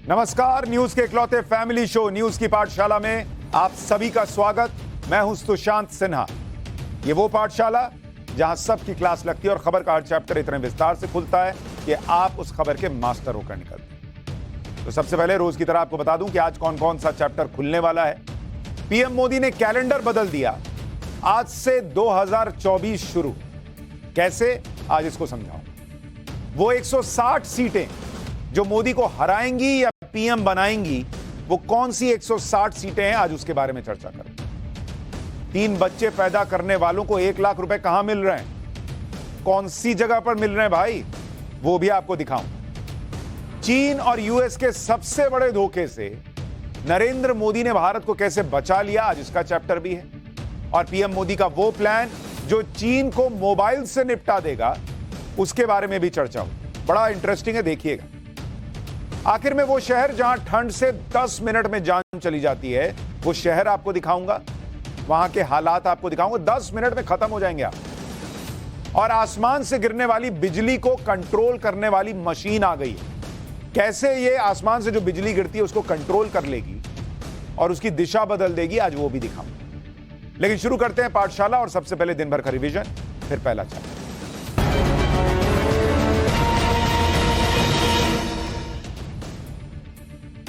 नमस्कार, न्यूज के इकलौते फैमिली शो न्यूज की पाठशाला में आप सभी का स्वागत। मैं हूं सुशांत सिन्हा। ये वो पाठशाला जहां सबकी क्लास लगती है और खबर का हर चैप्टर इतने विस्तार से खुलता है कि आप उस खबर के मास्टर होकर निकलते हैं। तो सबसे पहले रोज की तरह आपको बता दूं कि आज कौन कौन सा चैप्टर खुलने वाला है। पीएम मोदी ने कैलेंडर बदल दिया, आज से 2024 शुरू। कैसे, आज इसको समझाऊं। वो 160 सीटें जो मोदी को हराएंगी या पीएम बनाएंगी, वो कौन सी 160 सीटें हैं, आज उसके बारे में चर्चा करें। 3 बच्चे पैदा करने वालों को 1 लाख रुपए कहां मिल रहे हैं, कौन सी जगह पर मिल रहे हैं भाई, वो भी आपको दिखाऊं। चीन और यूएस के सबसे बड़े धोखे से नरेंद्र मोदी ने भारत को कैसे बचा लिया, आज इसका चैप्टर भी है। और पीएम मोदी का वो प्लान जो चीन को मोबाइल से निपटा देगा, उसके बारे में भी चर्चा हो। बड़ा इंटरेस्टिंग है, देखिएगा। आखिर में वो शहर जहां ठंड से 10 मिनट में जान चली जाती है, वो शहर आपको दिखाऊंगा, वहां के हालात आपको दिखाऊंगा। 10 मिनट में खत्म हो जाएंगे आप। और आसमान से गिरने वाली बिजली को कंट्रोल करने वाली मशीन आ गई है। कैसे ये आसमान से जो बिजली गिरती है उसको कंट्रोल कर लेगी और उसकी दिशा बदल देगी, आज वो भी दिखाऊंगा। लेकिन शुरू करते हैं पाठशाला, और सबसे पहले दिन भर का रिवीजन, फिर पहला चैप्टर।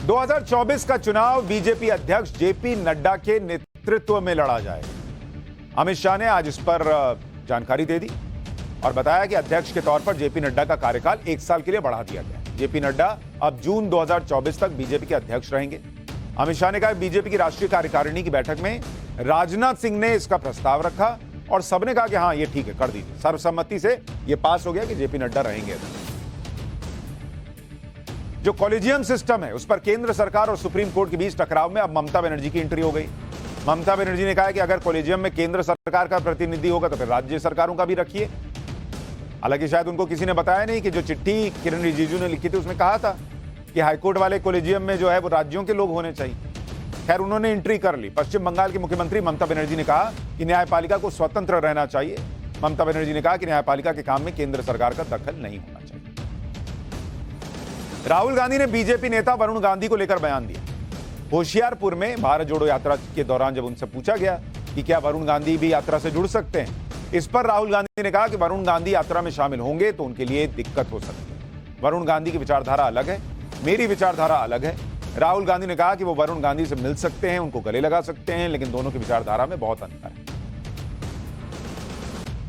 2024 का चुनाव बीजेपी अध्यक्ष जेपी नड्डा के नेतृत्व में लड़ा जाएगा। अमित शाह ने आज इस पर जानकारी दे दी और बताया कि अध्यक्ष के तौर पर जेपी नड्डा का कार्यकाल 1 साल के लिए बढ़ा दिया गया। जेपी नड्डा अब जून 2024 तक बीजेपी के अध्यक्ष रहेंगे। अमित शाह ने कहा, बीजेपी की राष्ट्रीय कार्यकारिणी की बैठक में राजनाथ सिंह ने इसका प्रस्ताव रखा और सबने कहा कि हाँ, ये ठीक है, कर दीजिए। सर्वसम्मति से यह पास हो गया कि जेपी नड्डा रहेंगे। जो कॉलेजियम सिस्टम है, उस पर केंद्र सरकार और सुप्रीम कोर्ट के बीच टकराव में अब ममता बनर्जी की एंट्री हो गई। ममता बनर्जी ने कहा कि अगर कॉलेजियम में केंद्र सरकार का प्रतिनिधि होगा तो फिर राज्य सरकारों का भी रखिए। हालांकि शायद उनको किसी ने बताया नहीं कि जो चिट्ठी किरण रिजिजू ने लिखी थी उसमें कहा था कि हाईकोर्ट वाले कॉलेजियम में जो है वो राज्यों के लोग होने चाहिए। खैर, उन्होंने एंट्री कर ली। पश्चिम बंगाल की मुख्यमंत्री ममता बनर्जी ने कहा कि न्यायपालिका को स्वतंत्र रहना चाहिए। ममता बनर्जी ने कहा कि न्यायपालिका के काम में केंद्र सरकार का दखल नहीं होना चाहिए। राहुल गांधी ने बीजेपी नेता वरुण गांधी को लेकर बयान दिया। होशियारपुर में भारत जोड़ो यात्रा के दौरान जब उनसे पूछा गया कि क्या वरुण गांधी भी यात्रा से जुड़ सकते हैं, इस पर राहुल गांधी ने कहा कि वरुण गांधी यात्रा में शामिल होंगे तो उनके लिए दिक्कत हो सकती है। वरुण गांधी की विचारधारा अलग है, मेरी विचारधारा अलग है। राहुल गांधी ने कहा कि वो वरुण गांधी से मिल सकते हैं, उनको गले लगा सकते हैं, लेकिन दोनों की विचारधारा में बहुत अंतर है।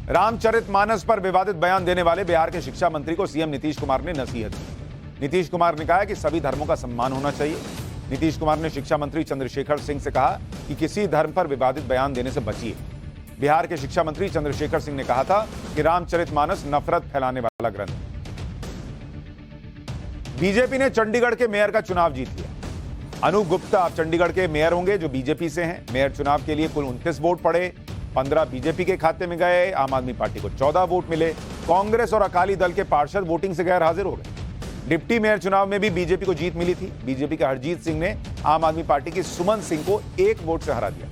रामचरितमानस पर विवादित बयान देने वाले बिहार के शिक्षा मंत्री को सीएम नीतीश कुमार ने नसीहत दी। नीतीश कुमार ने कहा कि सभी धर्मों का सम्मान होना चाहिए। नीतीश कुमार ने शिक्षा मंत्री चंद्रशेखर सिंह से कहा कि किसी धर्म पर विवादित बयान देने से बचिए। बिहार के शिक्षा मंत्री चंद्रशेखर सिंह ने कहा था कि रामचरितमानस नफरत फैलाने वाला ग्रंथ है। बीजेपी ने चंडीगढ़ के मेयर का चुनाव जीत लिया। अनूप गुप्ता अब चंडीगढ़ के मेयर होंगे, जो बीजेपी से हैं। मेयर चुनाव के लिए कुल 29 वोट पड़े, 15 बीजेपी के खाते में गए। आम आदमी पार्टी को 14 वोट मिले। कांग्रेस और अकाली दल के पार्षद वोटिंग से गैर हाजिर हो गए। डिप्टी मेयर चुनाव में भी बीजेपी को जीत मिली थी। बीजेपी के हरजीत सिंह ने आम आदमी पार्टी की सुमन सिंह को 1 वोट से हरा दिया।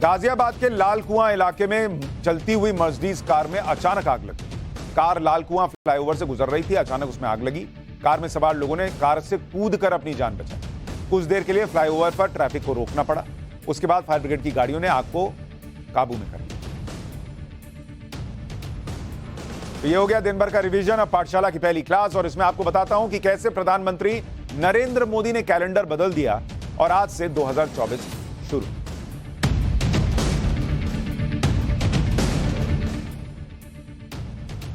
गाजियाबाद के लाल कुआं इलाके में चलती हुई मर्सिडीज कार में अचानक आग लगी। कार लाल कुआं फ्लाईओवर से गुजर रही थी, अचानक उसमें आग लगी। कार में सवार लोगों ने कार से कूदकर अपनी जान बचाई। कुछ देर के लिए फ्लाईओवर पर ट्रैफिक को रोकना पड़ा। उसके बाद फायर ब्रिगेड की गाड़ियों ने आग को काबू में कर लिया। तो ये हो गया दिन भर का रिवीजन। अब पाठशाला की पहली क्लास, और इसमें आपको बताता हूं कि कैसे प्रधानमंत्री नरेंद्र मोदी ने कैलेंडर बदल दिया और आज से 2024 शुरू।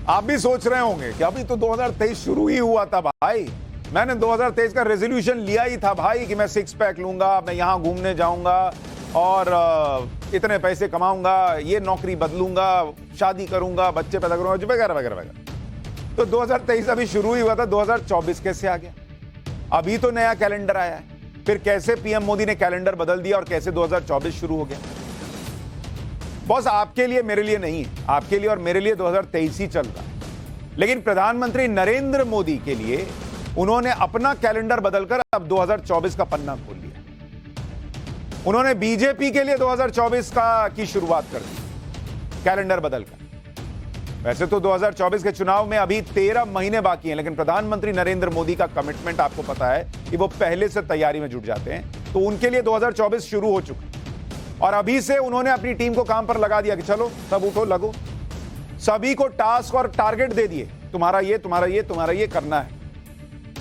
आप भी सोच रहे होंगे कि अभी तो 2023 शुरू ही हुआ था भाई। मैंने 2023 का रेजोल्यूशन लिया ही था भाई कि मैं 6 पैक लूंगा, मैं यहां घूमने जाऊंगा और इतने पैसे कमाऊंगा, ये नौकरी बदलूंगा, शादी करूंगा, बच्चे पैदा करूंगा, वगैरह वगैरह वगैरह। तो 2023 अभी शुरू ही हुआ था, 2024 कैसे आ गया? अभी तो नया कैलेंडर आया है। फिर कैसे पीएम मोदी ने कैलेंडर बदल दिया और कैसे 2024 शुरू हो गया? बॉस, आपके लिए मेरे लिए नहीं है, आपके लिए और मेरे लिए 2023 ही चल रहा है। लेकिन प्रधानमंत्री नरेंद्र मोदी के लिए उन्होंने अपना कैलेंडर बदलकर अब 2024 का पन्ना खोल लिया। उन्होंने बीजेपी के लिए 2024 की शुरुआत कर दी कैलेंडर बदलकर। वैसे तो 2024 के चुनाव में अभी 13 महीने बाकी हैं, लेकिन प्रधानमंत्री नरेंद्र मोदी का कमिटमेंट आपको पता है कि वो पहले से तैयारी में जुट जाते हैं। तो उनके लिए 2024 शुरू हो चुका और अभी से उन्होंने अपनी टीम को काम पर लगा दिया कि चलो सब उठो लगो, सभी को टास्क और टारगेट दे दिए, तुम्हारा ये तुम्हारा ये तुम्हारा ये करना है।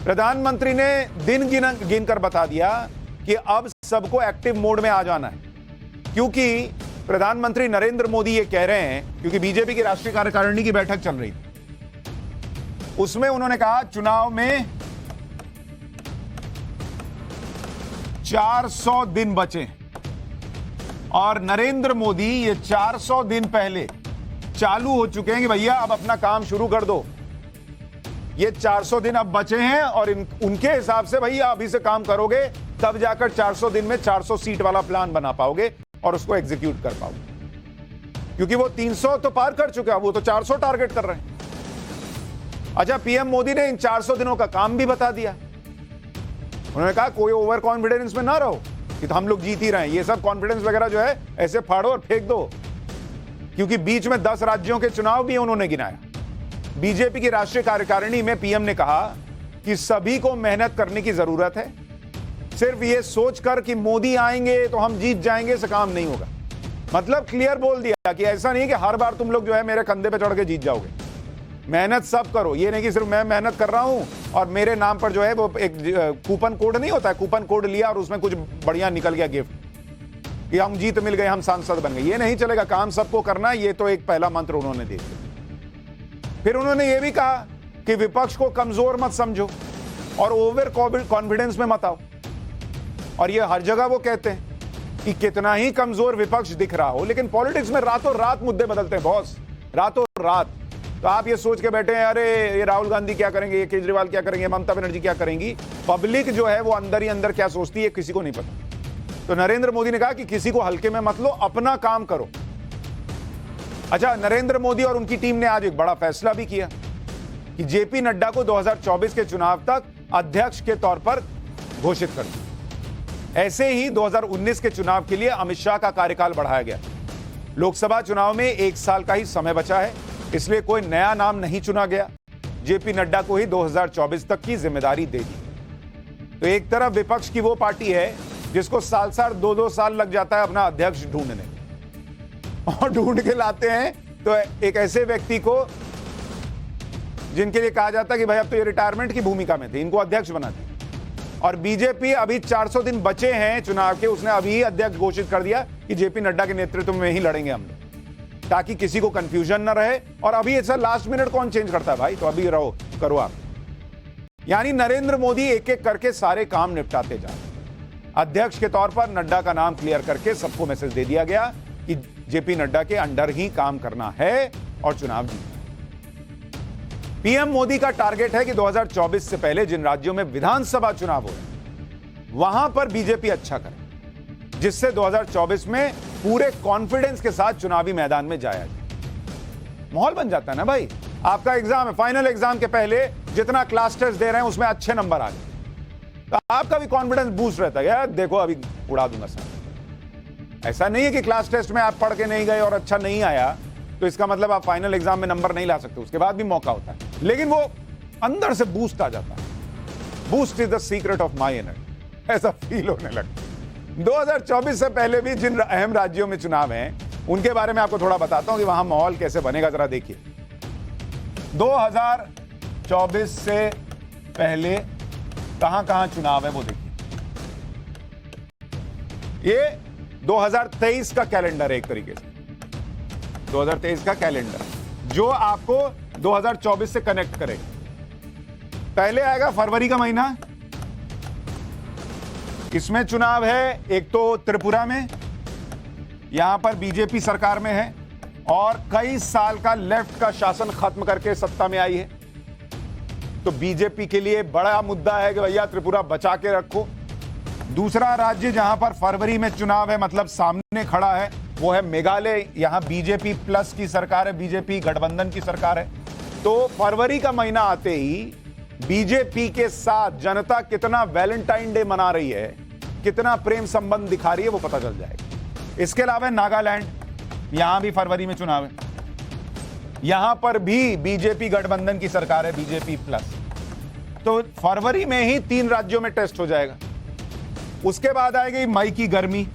प्रधानमंत्री ने दिन गिनकर बता दिया कि अब सबको एक्टिव मोड में आ जाना है, क्योंकि प्रधानमंत्री नरेंद्र मोदी ये कह रहे हैं, क्योंकि बीजेपी की राष्ट्रीय कार्यकारिणी की बैठक चल रही थी, उसमें उन्होंने कहा चुनाव में 400 दिन बचे और नरेंद्र मोदी ये 400 दिन पहले चालू हो चुके हैं कि भैया अब अपना काम शुरू कर दो। ये 400 दिन अब बचे हैं और उनके हिसाब से भैया अभी से काम करोगे तब जाकर 400 दिन में 400 सीट वाला प्लान बना पाओगे और उसको एग्जीक्यूट कर पाओगे, क्योंकि वो 300 तो पार कर चुके हैं, वो तो 400 टारगेट कर रहे हैं। अच्छा, पीएम मोदी ने इन 400 दिनों का काम भी बता दिया। उन्होंने कहा कोई ओवर कॉन्फिडेंस में ना रहो कि तो हम लोग जीत ही रहे हैं, ये सब कॉन्फिडेंस वगैरह जो है ऐसे फाड़ो और फेंक दो, क्योंकि बीच में 10 राज्यों के चुनाव भी उन्होंने गिनाया। बीजेपी की राष्ट्रीय कार्यकारिणी में पीएम ने कहा कि सभी को मेहनत करने की जरूरत है, सिर्फ ये सोचकर कि मोदी आएंगे तो हम जीत जाएंगे से काम नहीं होगा। मतलब क्लियर बोल दिया कि ऐसा नहीं कि हर बार तुम लोग जो है मेरे कंधे पे चढ़ के जीत जाओगे, मेहनत सब करो। ये नहीं कि सिर्फ मैं मेहनत कर रहा हूं और मेरे नाम पर जो है वो एक कूपन कोड नहीं होता है, कूपन कोड लिया और उसमें कुछ बढ़िया निकल गया गिफ्ट कि हम जीत मिल गए, हम सांसद बन गए। ये नहीं चलेगा, काम सबको करना है। ये तो एक पहला मंत्र उन्होंने दे दिया। फिर उन्होंने ये भी कहा कि विपक्ष को कमजोर मत समझो और ओवर कॉन्फिडेंस में मत आओ। और ये हर जगह वो कहते हैं कि कितना ही कमजोर विपक्ष दिख रहा हो, लेकिन पॉलिटिक्स में रातों रात मुद्दे बदलते हैं बॉस, रातों रात। तो आप ये सोच के बैठे हैं अरे ये राहुल गांधी क्या करेंगे, ये केजरीवाल क्या करेंगे, ममता बनर्जी क्या करेंगी। पब्लिक जो है वो अंदर ही अंदर क्या सोचती है किसी को नहीं पता। तो नरेंद्र मोदी ने कहा कि किसी को हल्के में मत लो, अपना काम करो। अच्छा, नरेंद्र मोदी और उनकी टीम ने आज एक बड़ा फैसला भी किया कि जेपी नड्डा को 2024 के चुनाव तक अध्यक्ष के तौर पर घोषित कर दिया। ऐसे ही 2019 के चुनाव के लिए अमित शाह का कार्यकाल बढ़ाया गया। लोकसभा चुनाव में 1 साल का ही समय बचा है, इसलिए कोई नया नाम नहीं चुना गया। जेपी नड्डा को ही 2024 तक की जिम्मेदारी दे दी। तो एक तरफ विपक्ष की वो पार्टी है जिसको साल 2-2 साल लग जाता है अपना अध्यक्ष ढूंढने, और ढूंढ के लाते हैं तो एक ऐसे व्यक्ति को जिनके लिए कहा जाता है कि भाई अब तो ये रिटायरमेंट की भूमिका में थे, इनको अध्यक्ष बना दिया। और बीजेपी अभी 400 दिन बचे हैं चुनाव के, उसने अभी ही अध्यक्ष घोषित कर दिया कि जेपी नड्डा के नेतृत्व में ही लड़ेंगे हम लोग, ताकि किसी को कंफ्यूजन ना रहे। और अभी ऐसा लास्ट मिनट कौन चेंज करता है भाई, तो अभी रहो करो आप। यानी नरेंद्र मोदी एक एक करके सारे काम निपटाते जा रहे। अध्यक्ष के तौर पर नड्डा का नाम क्लियर करके सबको मैसेज दे दिया गया कि जेपी नड्डा के अंडर ही काम करना है और चुनाव जीतना। पीएम मोदी का टारगेट है कि 2024 से पहले जिन राज्यों में विधानसभा चुनाव हो रहे वहां पर बीजेपी अच्छा करे, जिससे 2024 में पूरे कॉन्फिडेंस के साथ चुनावी मैदान में जाया जाए। माहौल बन जाता है ना भाई। आपका एग्जाम है, फाइनल एग्जाम के पहले जितना क्लास टेस्ट दे रहे हैं उसमें अच्छे नंबर आ गए तो आपका भी कॉन्फिडेंस बूस्ट रहता है, यार देखो अभी उड़ा दूंगा सर। ऐसा नहीं है कि क्लास टेस्ट में आप पढ़ के नहीं गए और अच्छा नहीं आया तो इसका मतलब आप फाइनल एग्जाम में नंबर नहीं ला सकते, उसके बाद भी मौका होता है, लेकिन वो अंदर से बूस्ट आ जाता है। Boost is the secret of my energy, ऐसा फील होने लगता। 2024 से पहले भी जिन अहम राज्यों में चुनाव हैं उनके बारे में आपको थोड़ा बताता हूं कि वहां माहौल कैसे बनेगा, जरा देखिए। 2024 से पहले कहां कहां चुनाव है वो देखिए। ये 2023 का कैलेंडर है, एक तरीके से 2023 का कैलेंडर जो आपको 2024 से कनेक्ट करेगा। पहले आएगा फरवरी का महीना, इसमें चुनाव है। एक तो त्रिपुरा में, यहां पर बीजेपी सरकार में है और कई साल का लेफ्ट का शासन खत्म करके सत्ता में आई है, तो बीजेपी के लिए बड़ा मुद्दा है कि भैया त्रिपुरा बचा के रखो। दूसरा राज्य जहां पर फरवरी में चुनाव है, मतलब सामने खड़ा है, वो है मेघालय। यहां बीजेपी प्लस की सरकार है, बीजेपी गठबंधन की सरकार है। तो फरवरी का महीना आते ही बीजेपी के साथ जनता कितना वैलेंटाइन डे मना रही है, कितना प्रेम संबंध दिखा रही है, वो पता चल जाएगा। इसके अलावा नागालैंड, यहां भी फरवरी में चुनाव है। यहां पर भी बीजेपी गठबंधन की सरकार है, बीजेपी प्लस। तो फरवरी में ही 3 राज्यों में टेस्ट हो जाएगा। उसके बाद आएगी मई की गर्मी।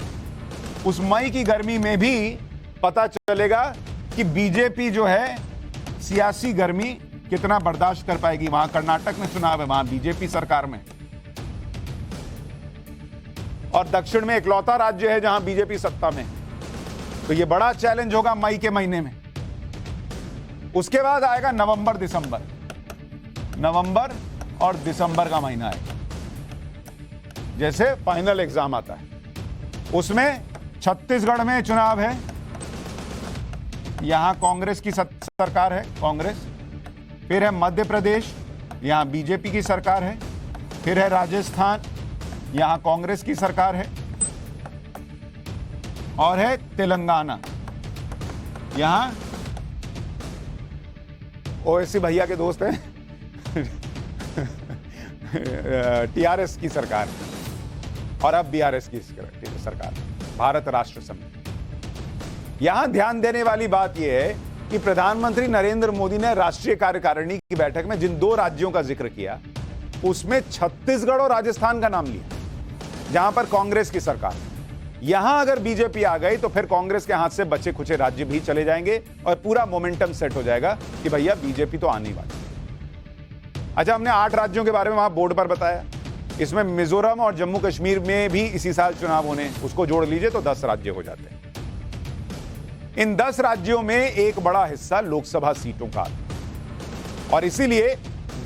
उस मई की गर्मी में भी पता चलेगा कि बीजेपी जो है सियासी गर्मी कितना बर्दाश्त कर पाएगी। वहां कर्नाटक में चुनाव है, वहां बीजेपी सरकार में, और दक्षिण में इकलौता राज्य है जहां बीजेपी सत्ता में। तो यह बड़ा चैलेंज होगा मई के महीने में। उसके बाद आएगा नवंबर दिसंबर। नवंबर और दिसंबर का महीना है, जैसे फाइनल एग्जाम आता है। उसमें छत्तीसगढ़ में चुनाव है, यहां कांग्रेस की सरकार है, कांग्रेस। फिर है मध्य प्रदेश, यहां बीजेपी की सरकार है। फिर है राजस्थान, यहां कांग्रेस की सरकार है। और है तेलंगाना, यहां ओवैसी भैया के दोस्त हैं टीआरएस की सरकार, और अब बीआरएस की सरकार, भारत राष्ट्र समिति। यहां ध्यान देने वाली बात यह है कि प्रधानमंत्री नरेंद्र मोदी ने राष्ट्रीय कार्यकारिणी की बैठक में जिन 2 राज्यों का जिक्र किया, उसमें छत्तीसगढ़ और राजस्थान का नाम लिया, जहां पर कांग्रेस की सरकार। यहां अगर बीजेपी आ गई तो फिर कांग्रेस के हाथ से बचे खुचे राज्य भी चले जाएंगे और पूरा मोमेंटम सेट हो जाएगा कि भैया बीजेपी तो आने वाली। अच्छा, हमने 8 राज्यों के बारे में वहां बोर्ड पर बताया। इसमें मिजोरम और जम्मू कश्मीर में भी इसी साल चुनाव होने, उसको जोड़ लीजिए तो 10 राज्य हो जाते हैं। इन 10 राज्यों में एक बड़ा हिस्सा लोकसभा सीटों का, और इसीलिए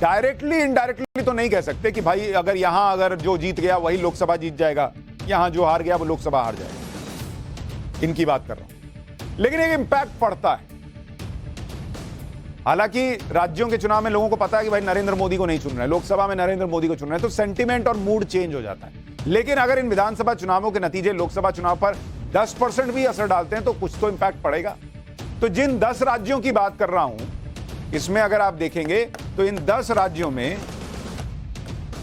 डायरेक्टली इनडायरेक्टली तो नहीं कह सकते कि भाई अगर यहां अगर जो जीत गया वही लोकसभा जीत जाएगा, यहां जो हार गया वो लोकसभा हार जाएगा। इनकी बात कर रहा हूं, लेकिन एक इंपैक्ट पड़ता है। हालांकि राज्यों के चुनाव में लोगों को पता है कि भाई नरेंद्र मोदी को नहीं चुन रहे हैं, लोकसभा में नरेंद्र मोदी को चुन रहे हैं, तो सेंटीमेंट और मूड चेंज हो जाता है। लेकिन अगर इन विधानसभा चुनावों के नतीजे लोकसभा चुनाव पर 10% भी असर डालते हैं तो कुछ तो इंपैक्ट पड़ेगा। तो जिन 10 राज्यों की बात कर रहा हूं, इसमें अगर आप देखेंगे तो इन 10 राज्यों में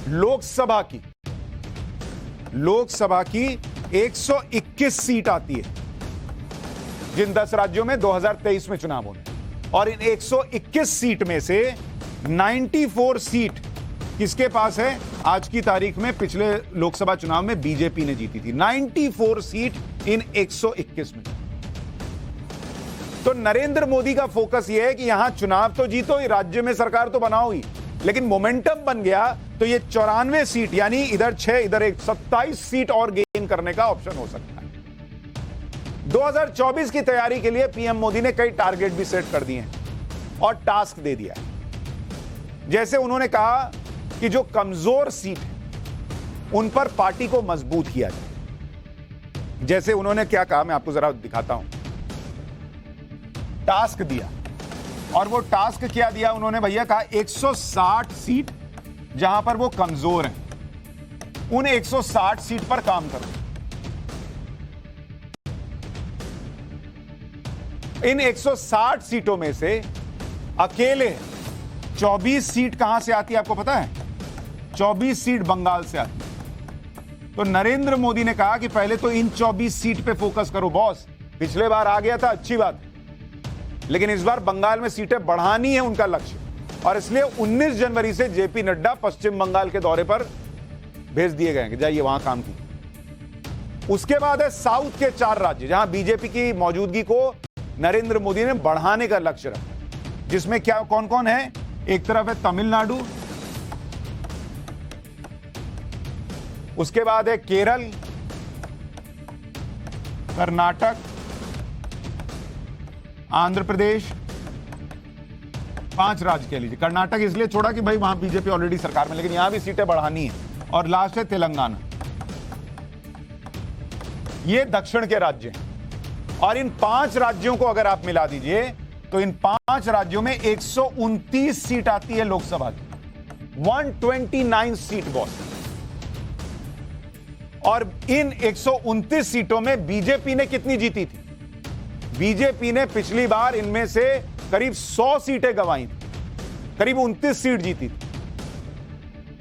लोकसभा की 121 सीट आती है। जिन 10 राज्यों में 2023 में चुनाव होने, और इन 121 सीट में से 94 सीट किसके पास है? आज की तारीख में पिछले लोकसभा चुनाव में बीजेपी ने जीती थी। 94 सीट इन 121 में। तो नरेंद्र मोदी का फोकस यह है कि यहां चुनाव तो जीतो ही, राज्य में सरकार तो बनाओ ही, लेकिन मोमेंटम बन गया तो ये 94 सीट, यानी इधर 6 इधर 1, 27 सीट और गेन करने का ऑप्शन हो सकता है। 2024 की तैयारी के लिए पीएम मोदी ने कई टारगेट भी सेट कर दिए हैं और टास्क दे दिया है। जैसे उन्होंने कहा कि जो कमजोर सीट है उन पर पार्टी को मजबूत किया जाए। जैसे उन्होंने क्या कहा, मैं आपको जरा दिखाता हूं। टास्क दिया, और वो टास्क क्या दिया उन्होंने भैया? कहा 160 सीट जहां पर वो कमजोर हैं, उन 160 सीट पर काम करो। इन 160 सीटों में से अकेले 24 सीट कहां से आती है आपको पता है? 24 सीट बंगाल से आती है। तो नरेंद्र मोदी ने कहा कि पहले तो इन 24 सीट पे फोकस करो बॉस। पिछले बार आ गया था, अच्छी बात, लेकिन इस बार बंगाल में सीटें बढ़ानी है उनका लक्ष्य, और इसलिए 19 जनवरी से जेपी नड्डा पश्चिम बंगाल के दौरे पर भेज दिए गए कि जाइए वहां काम कीजिए। उसके बाद है साउथ के 4 राज्य जहां बीजेपी की मौजूदगी को नरेंद्र मोदी ने बढ़ाने का लक्ष्य रखा, जिसमें क्या कौन कौन है? एक तरफ है तमिलनाडु, उसके बाद है केरल, कर्नाटक, आंध्र प्रदेश। 5 राज्य कह लीजिए। कर्नाटक इसलिए छोड़ा कि भाई वहां बीजेपी ऑलरेडी सरकार में, लेकिन यहां भी सीटें बढ़ानी है। और लास्ट है तेलंगाना। ये दक्षिण के राज्य हैं, और इन 5 राज्यों को अगर आप मिला दीजिए तो इन 5 राज्यों में 129 सीट आती है लोकसभा की। 129 सीट बॉस। और इन 129 सीटों में बीजेपी ने कितनी जीती थी? बीजेपी ने पिछली बार इनमें से करीब 100 सीटें गंवाई थी, करीब 29 सीट जीती थी,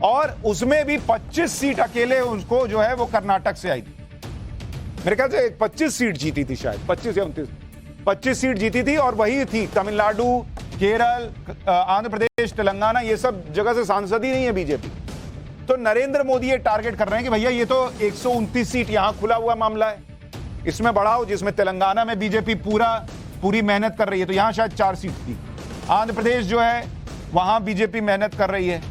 और उसमें भी 25 सीट अकेले उसको जो है वो कर्नाटक से आई थी। मेरे ख्याल से 25 सीट जीती थी शायद, 25 या 29। 25 सीट जीती थी और वही थी तमिलनाडु, केरल, आंध्र प्रदेश, तेलंगाना, ये सब जगह से सांसद ही नहीं है बीजेपी। तो नरेंद्र मोदी ये टारगेट कर रहे हैं कि भैया ये तो 129 सीट यहां खुला हुआ मामला है, इसमें बढ़ाओ, जिसमें तेलंगाना में बीजेपी पूरी मेहनत कर रही है, तो यहां शायद 4 सीट थी। आंध्र प्रदेश जो है वहां बीजेपी मेहनत कर रही है,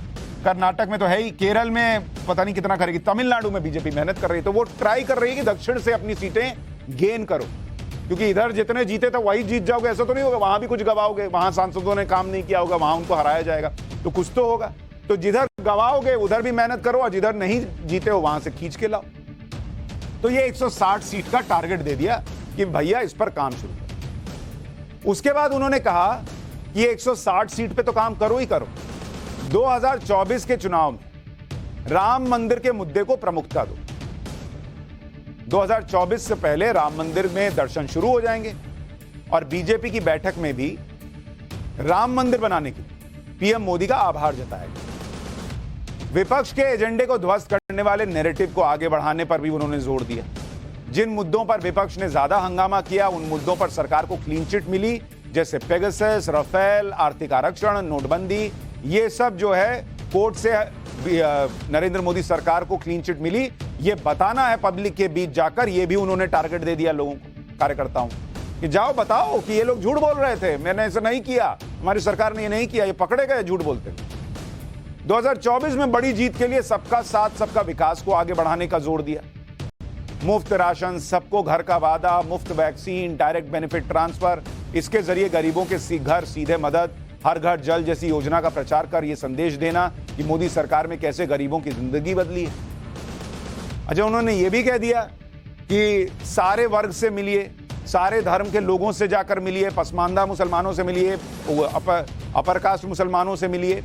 कर्नाटक में तो है ही, केरल में पता नहीं कितना करेगी, तमिलनाडु में बीजेपी मेहनत कर रही है। तो वो ट्राई कर रही है कि दक्षिण से अपनी सीटें गेन करो, क्योंकि इधर जितने जीते तो वही जीत जाओगे, ऐसा तो नहीं होगा वहां भी कुछ गवाओगे, वहां सांसदों ने काम नहीं किया होगा, वहां उनको हराया जाएगा, तो कुछ तो होगा। तो जिधर गवाओगे उधर भी मेहनत करो और जिधर नहीं जीते हो वहां से खींच के लाओ। तो ये 160 सीट का टारगेट दे दिया कि भैया इस पर काम शुरू करो। उसके बाद उन्होंने कहा कि 160 सीट पे तो काम करो ही करो, 2024 के चुनाव में राम मंदिर के मुद्दे को प्रमुखता दो। 2024 से पहले राम मंदिर में दर्शन शुरू हो जाएंगे और बीजेपी की बैठक में भी राम मंदिर बनाने के पीएम मोदी का आभार जताया। विपक्ष के एजेंडे को ध्वस्त करने वाले नैरेटिव को आगे बढ़ाने पर भी उन्होंने जोर दिया। जिन मुद्दों पर विपक्ष ने ज्यादा हंगामा किया उन मुद्दों पर सरकार को क्लीन चिट मिली, जैसे पेगासस, राफेल, आर्थिक आरक्षण, नोटबंदी, ये सब जो है कोर्ट से नरेंद्र मोदी सरकार को क्लीन चिट मिली। ये बताना है पब्लिक के बीच जाकर, ये भी उन्होंने टारगेट दे दिया लोगों को, कार्यकर्ताओं कि जाओ बताओ कि ये लोग झूठ बोल रहे थे, मैंने ऐसा नहीं किया, हमारी सरकार ने ये नहीं किया, ये पकड़े गए झूठ बोलते हैं। 2024 में बड़ी जीत के लिए सबका साथ सबका विकास को आगे बढ़ाने का जोर दिया। मुफ्त राशन, सबको घर का वादा, मुफ्त वैक्सीन, डायरेक्ट बेनिफिट ट्रांसफर, इसके जरिए गरीबों के घर सीधे मदद, हर घर जल जैसी योजना का प्रचार कर यह संदेश देना कि मोदी सरकार में कैसे गरीबों की जिंदगी बदली है। अच्छा, उन्होंने ये भी कह दिया कि सारे वर्ग से मिलिए, सारे धर्म के लोगों से जाकर मिलिए, पसमानदा मुसलमानों से मिलिए, अपर कास्ट मुसलमानों से मिलिए,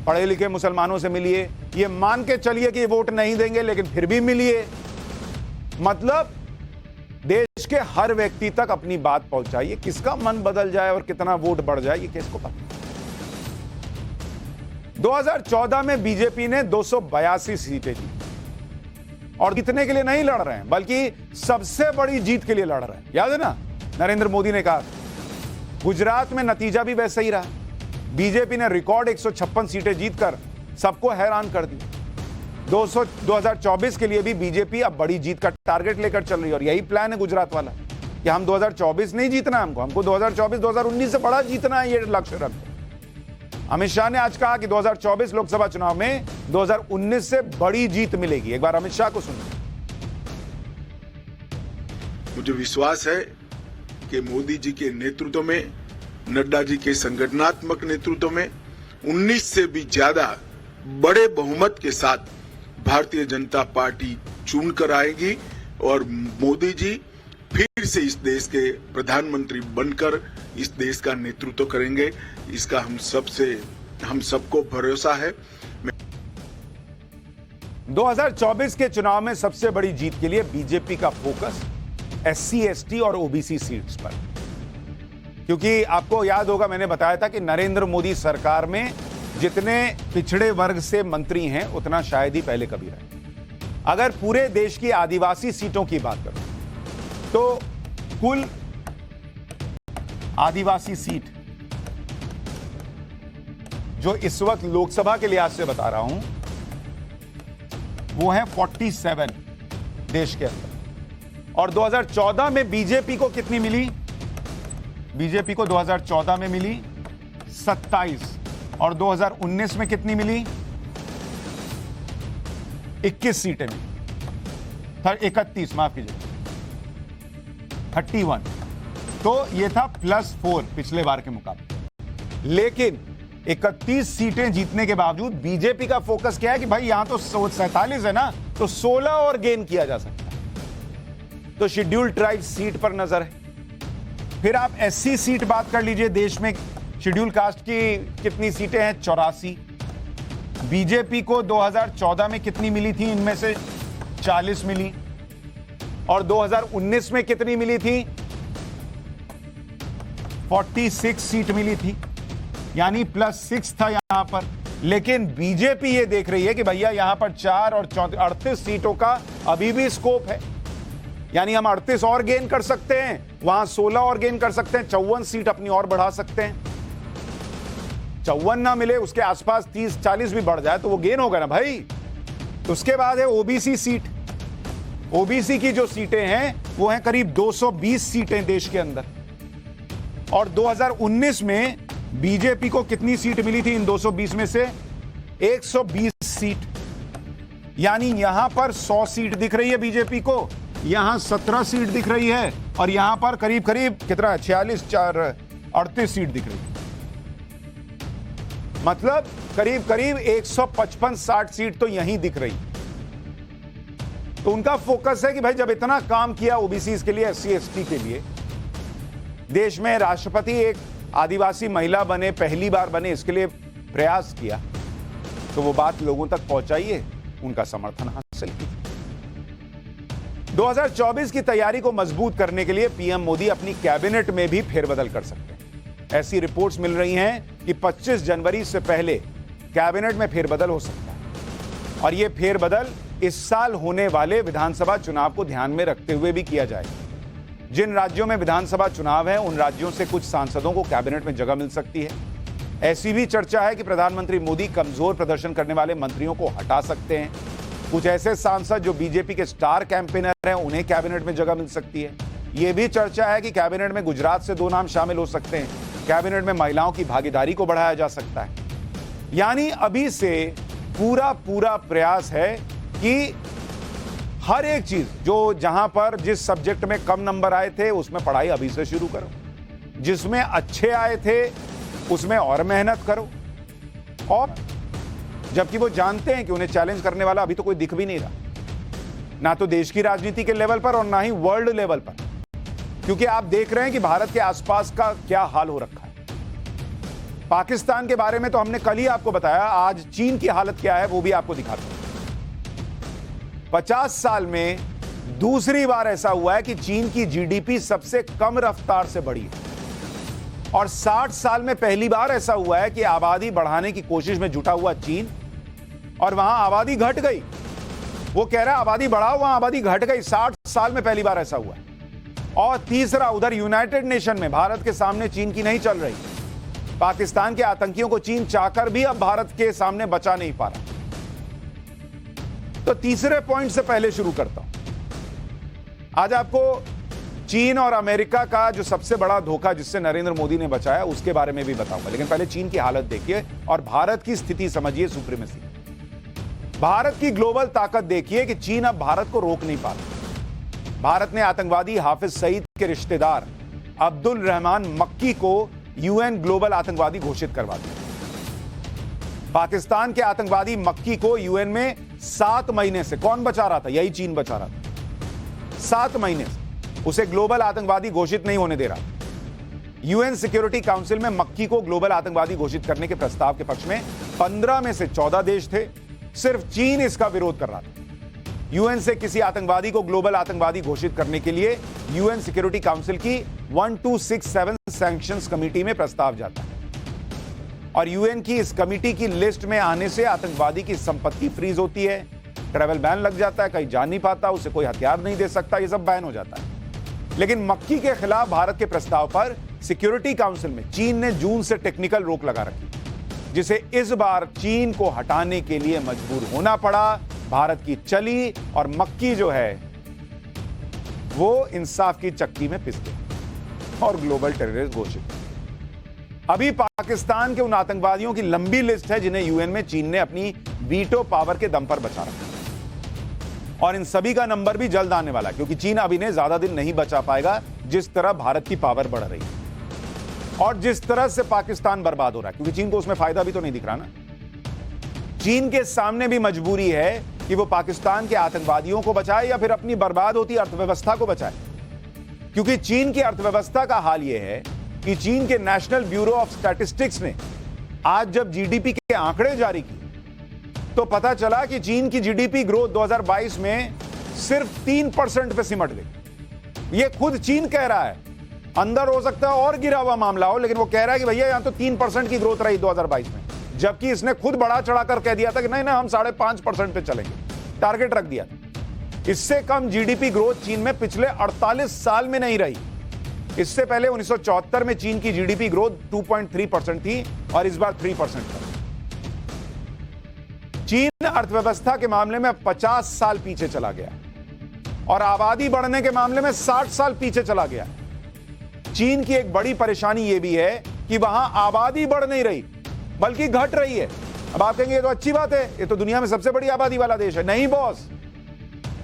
पढ़े लिखे मुसलमानों से मिलिए, ये मान के चलिए कि वोट नहीं देंगे लेकिन फिर भी मिलिए। मतलब देश के हर व्यक्ति तक अपनी बात पहुंचाइए, किसका मन बदल जाए और कितना वोट बढ़ जाए ये किसको पता। 2014 में बीजेपी ने 282 सीटें जीती और जीतने के लिए नहीं लड़ रहे हैं बल्कि सबसे बड़ी जीत के लिए लड़ रहे हैं। याद है ना, नरेंद्र मोदी ने कहा। गुजरात में नतीजा भी वैसा ही रहा, बीजेपी ने रिकॉर्ड 156 सीटें जीतकर सबको हैरान कर दी। 2024 के लिए भी बीजेपी अब बड़ी जीत का टारगेट लेकर चल रही है और यही प्लान है गुजरात वाला कि हम 2024 नहीं जीतना है, हमको 2024 2019 से बड़ा जीतना है, ये लक्ष्य रखते। अमित शाह ने आज कहा कि 2024 लोकसभा चुनाव में 2019 से बड़ी जीत मिलेगी। एक बार अमित शाह को सुनिए। मुझे विश्वास है कि मोदी जी के नेतृत्व में, नड्डा जी के संगठनात्मक नेतृत्व में 19 से भी ज्यादा बड़े बहुमत के साथ भारतीय जनता पार्टी चुन कर आएगी और मोदी जी फिर से इस देश के प्रधानमंत्री बनकर इस देश का नेतृत्व करेंगे। इसका हम सबको भरोसा है। 2024 के चुनाव में सबसे बड़ी जीत के लिए बीजेपी का फोकस SC, ST और OBC सीट्स पर, क्योंकि आपको याद होगा मैंने बताया था कि नरेंद्र मोदी सरकार में जितने पिछड़े वर्ग से मंत्री हैं उतना शायद ही पहले कभी रहे। अगर पूरे देश की आदिवासी सीटों की बात करें तो कुल आदिवासी सीट जो इस वक्त लोकसभा के लिहाज से बता रहा हूं वो है 47 देश के अंदर। और 2014 में बीजेपी को कितनी मिली? बीजेपी को 2014 में मिली 27 और 2019 में कितनी मिली? 21 सीटें मिली, 31 माफ कीजिए 31। तो ये था +4 पिछले बार के मुकाबले। लेकिन 31 सीटें जीतने के बावजूद बीजेपी का फोकस क्या है कि भाई यहां तो 47 है ना, तो 16 और गेन किया जा सकता है। तो शेड्यूल्ड ट्राइब सीट पर नजर है। फिर आप SC सीट बात कर लीजिए। देश में शेड्यूल कास्ट की कितनी सीटें हैं? 84। बीजेपी को 2014 में कितनी मिली थी? इनमें से 40 मिली। और 2019 में कितनी मिली थी? 46 सीट मिली थी, यानी +6 था यहां पर। लेकिन बीजेपी ये देख रही है कि भैया यहां पर 4 और 38 सीटों का अभी भी स्कोप है। यानी हम 38 और गेन कर सकते हैं, वहां 16 और गेन कर सकते हैं, 54 सीट अपनी और बढ़ा सकते हैं। 54 ना मिले, उसके आसपास 30-40 भी बढ़ जाए तो वो गेन होगा ना भाई। उसके बाद है ओबीसी सीट। ओबीसी की जो सीटें हैं वो हैं करीब 220 सीटें देश के अंदर। और 2019 में बीजेपी को कितनी सीट मिली थी इन 220 में से? 120 सीट। यानी यहां पर 100 सीट दिख रही है बीजेपी को, यहां 17 सीट दिख रही है, और यहां पर करीब करीब कितना है, 46 4 38 सीट दिख रही है। मतलब करीब करीब 155-60 सीट तो यहीं दिख रही। तो उनका फोकस है कि भाई जब इतना काम किया ओबीसी के लिए, एससी एसटी के लिए, देश में राष्ट्रपति एक आदिवासी महिला बने, पहली बार बने, इसके लिए प्रयास किया, तो वो बात लोगों तक पहुंचाइए, उनका समर्थन हासिल कीजिए। 2024 की तैयारी को मजबूत करने के लिए पीएम मोदी अपनी कैबिनेट में भी फेरबदल कर सकते हैं। ऐसी रिपोर्ट्स मिल रही हैं कि 25 जनवरी से पहले कैबिनेट में फेरबदल हो सकता है, और यह फेरबदल इस साल होने वाले विधानसभा चुनाव को ध्यान में रखते हुए भी किया जाएगा। जिन राज्यों में विधानसभा चुनाव है, उन राज्यों से कुछ सांसदों को कैबिनेट में जगह मिल सकती है। ऐसी भी चर्चा है कि प्रधानमंत्री मोदी कमजोर प्रदर्शन करने वाले मंत्रियों को हटा सकते हैं। कुछ ऐसे सांसद जो बीजेपी के स्टार कैंपेनर हैं, उन्हें कैबिनेट में जगह मिल सकती है। यह भी चर्चा है कि कैबिनेट में गुजरात से 2 नाम शामिल हो सकते हैं। कैबिनेट में महिलाओं की भागीदारी को बढ़ाया जा सकता है। यानी अभी से पूरा प्रयास है कि हर एक चीज जो जहां पर जिस सब्जेक्ट में कम नंबर आए थे उसमें पढ़ाई अभी से शुरू करो, जिसमें अच्छे आए थे उसमें और मेहनत करो। और जबकि वो जानते हैं कि उन्हें चैलेंज करने वाला अभी तो कोई दिख भी नहीं रहा, ना तो देश की राजनीति के लेवल पर और ना ही वर्ल्ड लेवल पर, क्योंकि आप देख रहे हैं कि भारत के आसपास का क्या हाल हो रखा है। पाकिस्तान के बारे में तो हमने कल ही आपको बताया, आज चीन की हालत क्या है वो भी आपको दिखाते हैं। 50 साल में दूसरी बार ऐसा हुआ है कि चीन की जीडीपी सबसे कम रफ्तार से बढ़ी है, और 60 साल में पहली बार ऐसा हुआ है कि आबादी बढ़ाने की कोशिश में जुटा हुआ चीन, और वहां आबादी घट गई। वो कह रहा है आबादी बढ़ाओ, वहां आबादी घट गई। 60 साल में पहली बार ऐसा हुआ है। और तीसरा, उधर यूनाइटेड नेशन में भारत के सामने चीन की नहीं चल रही। पाकिस्तान के आतंकियों को चीन चाहकर भी अब भारत के सामने बचा नहीं पा रहा। तो तीसरे पॉइंट से पहले शुरू करता हूं। आज आपको चीन और अमेरिका का जो सबसे बड़ा धोखा जिससे नरेंद्र मोदी ने बचाया उसके बारे में भी बताऊंगा, लेकिन पहले चीन की हालत देखिए और भारत की स्थिति समझिए। सुप्रीमेसी, भारत की ग्लोबल ताकत देखिए कि चीन अब भारत को रोक नहीं पा रहा। भारत ने आतंकवादी हाफिज सईद के रिश्तेदार अब्दुल रहमान मक्की को यूएन ग्लोबल आतंकवादी घोषित करवा दिया। पाकिस्तान के आतंकवादी मक्की को यूएन में 7 महीने से कौन बचा रहा था? यही चीन बचा रहा था। 7 महीने से उसे ग्लोबल आतंकवादी घोषित नहीं होने दे रहा। यूएन सिक्योरिटी काउंसिल में मक्की को ग्लोबल आतंकवादी घोषित करने के प्रस्ताव के पक्ष में 15 में से 14 देश थे। सिर्फ चीन इसका विरोध कर रहा था। यूएन से किसी आतंकवादी को ग्लोबल आतंकवादी घोषित करने के लिए यूएन सिक्योरिटी काउंसिल की 1267 सैंक्शंस कमेटी में प्रस्ताव जाता है, और यूएन की इस कमेटी की लिस्ट में आने से आतंकवादी की संपत्ति फ्रीज होती है, ट्रैवल बैन लग जाता है, कहीं जा नहीं पाता, उसे कोई हथियार नहीं दे सकता, ये सब बैन हो जाता है। लेकिन मक्की के खिलाफ भारत के प्रस्ताव पर सिक्योरिटी काउंसिल में चीन ने जून से टेक्निकल रोक लगा रखी, जिसे इस बार चीन को हटाने के लिए मजबूर होना पड़ा। भारत की चली और मक्की जो है वो इंसाफ की चक्की में पिस गया और ग्लोबल टेररिस्ट घोषित। अभी पाकिस्तान के उन आतंकवादियों की लंबी लिस्ट है जिन्हें यूएन में चीन ने अपनी वीटो पावर के दम पर बचा रखा, और इन सभी का नंबर भी जल्द आने वाला है, क्योंकि चीन अभी ने ज्यादा दिन नहीं बचा पाएगा। जिस तरह भारत की पावर बढ़ रही है और जिस तरह से पाकिस्तान बर्बाद हो रहा है, क्योंकि चीन को उसमें फायदा भी तो नहीं दिख रहा ना। चीन के सामने भी मजबूरी है कि वो पाकिस्तान के आतंकवादियों को बचाए या फिर अपनी बर्बाद होती अर्थव्यवस्था को बचाए, क्योंकि चीन की अर्थव्यवस्था का हाल यह है कि चीन के नेशनल ब्यूरो ऑफ स्टैटिस्टिक्स ने आज जब जीडीपी के आंकड़े जारी किए तो पता चला कि चीन की जीडीपी ग्रोथ 2022 में सिर्फ 3% पे सिमट गई। ये खुद चीन कह रहा है, अंदर हो सकता है और गिरा हुआ मामला हो, लेकिन वो कह रहा है कि भैया यहां तो 3% की ग्रोथ रही 2022 में, जबकि इसने खुद बढ़ा चढ़ाकर कह दिया था कि नहीं हम 5.5% पे चलेंगे, टारगेट रख दिया था। इससे कम जीडीपी ग्रोथ चीन में पिछले 48 साल में नहीं रही। इससे पहले 1974 में चीन की जीडीपी ग्रोथ 2.3% थी और इस बार 3% था। चीन अर्थव्यवस्था के मामले में 50 साल पीछे चला गया और आबादी बढ़ने के मामले में 60 साल पीछे चला गया। चीन की एक बड़ी परेशानी यह भी है कि वहां आबादी बढ़ नहीं रही बल्कि घट रही है। अब आप कहेंगे ये तो अच्छी बात है, ये तो दुनिया में सबसे बड़ी आबादी वाला देश है। नहीं बॉस,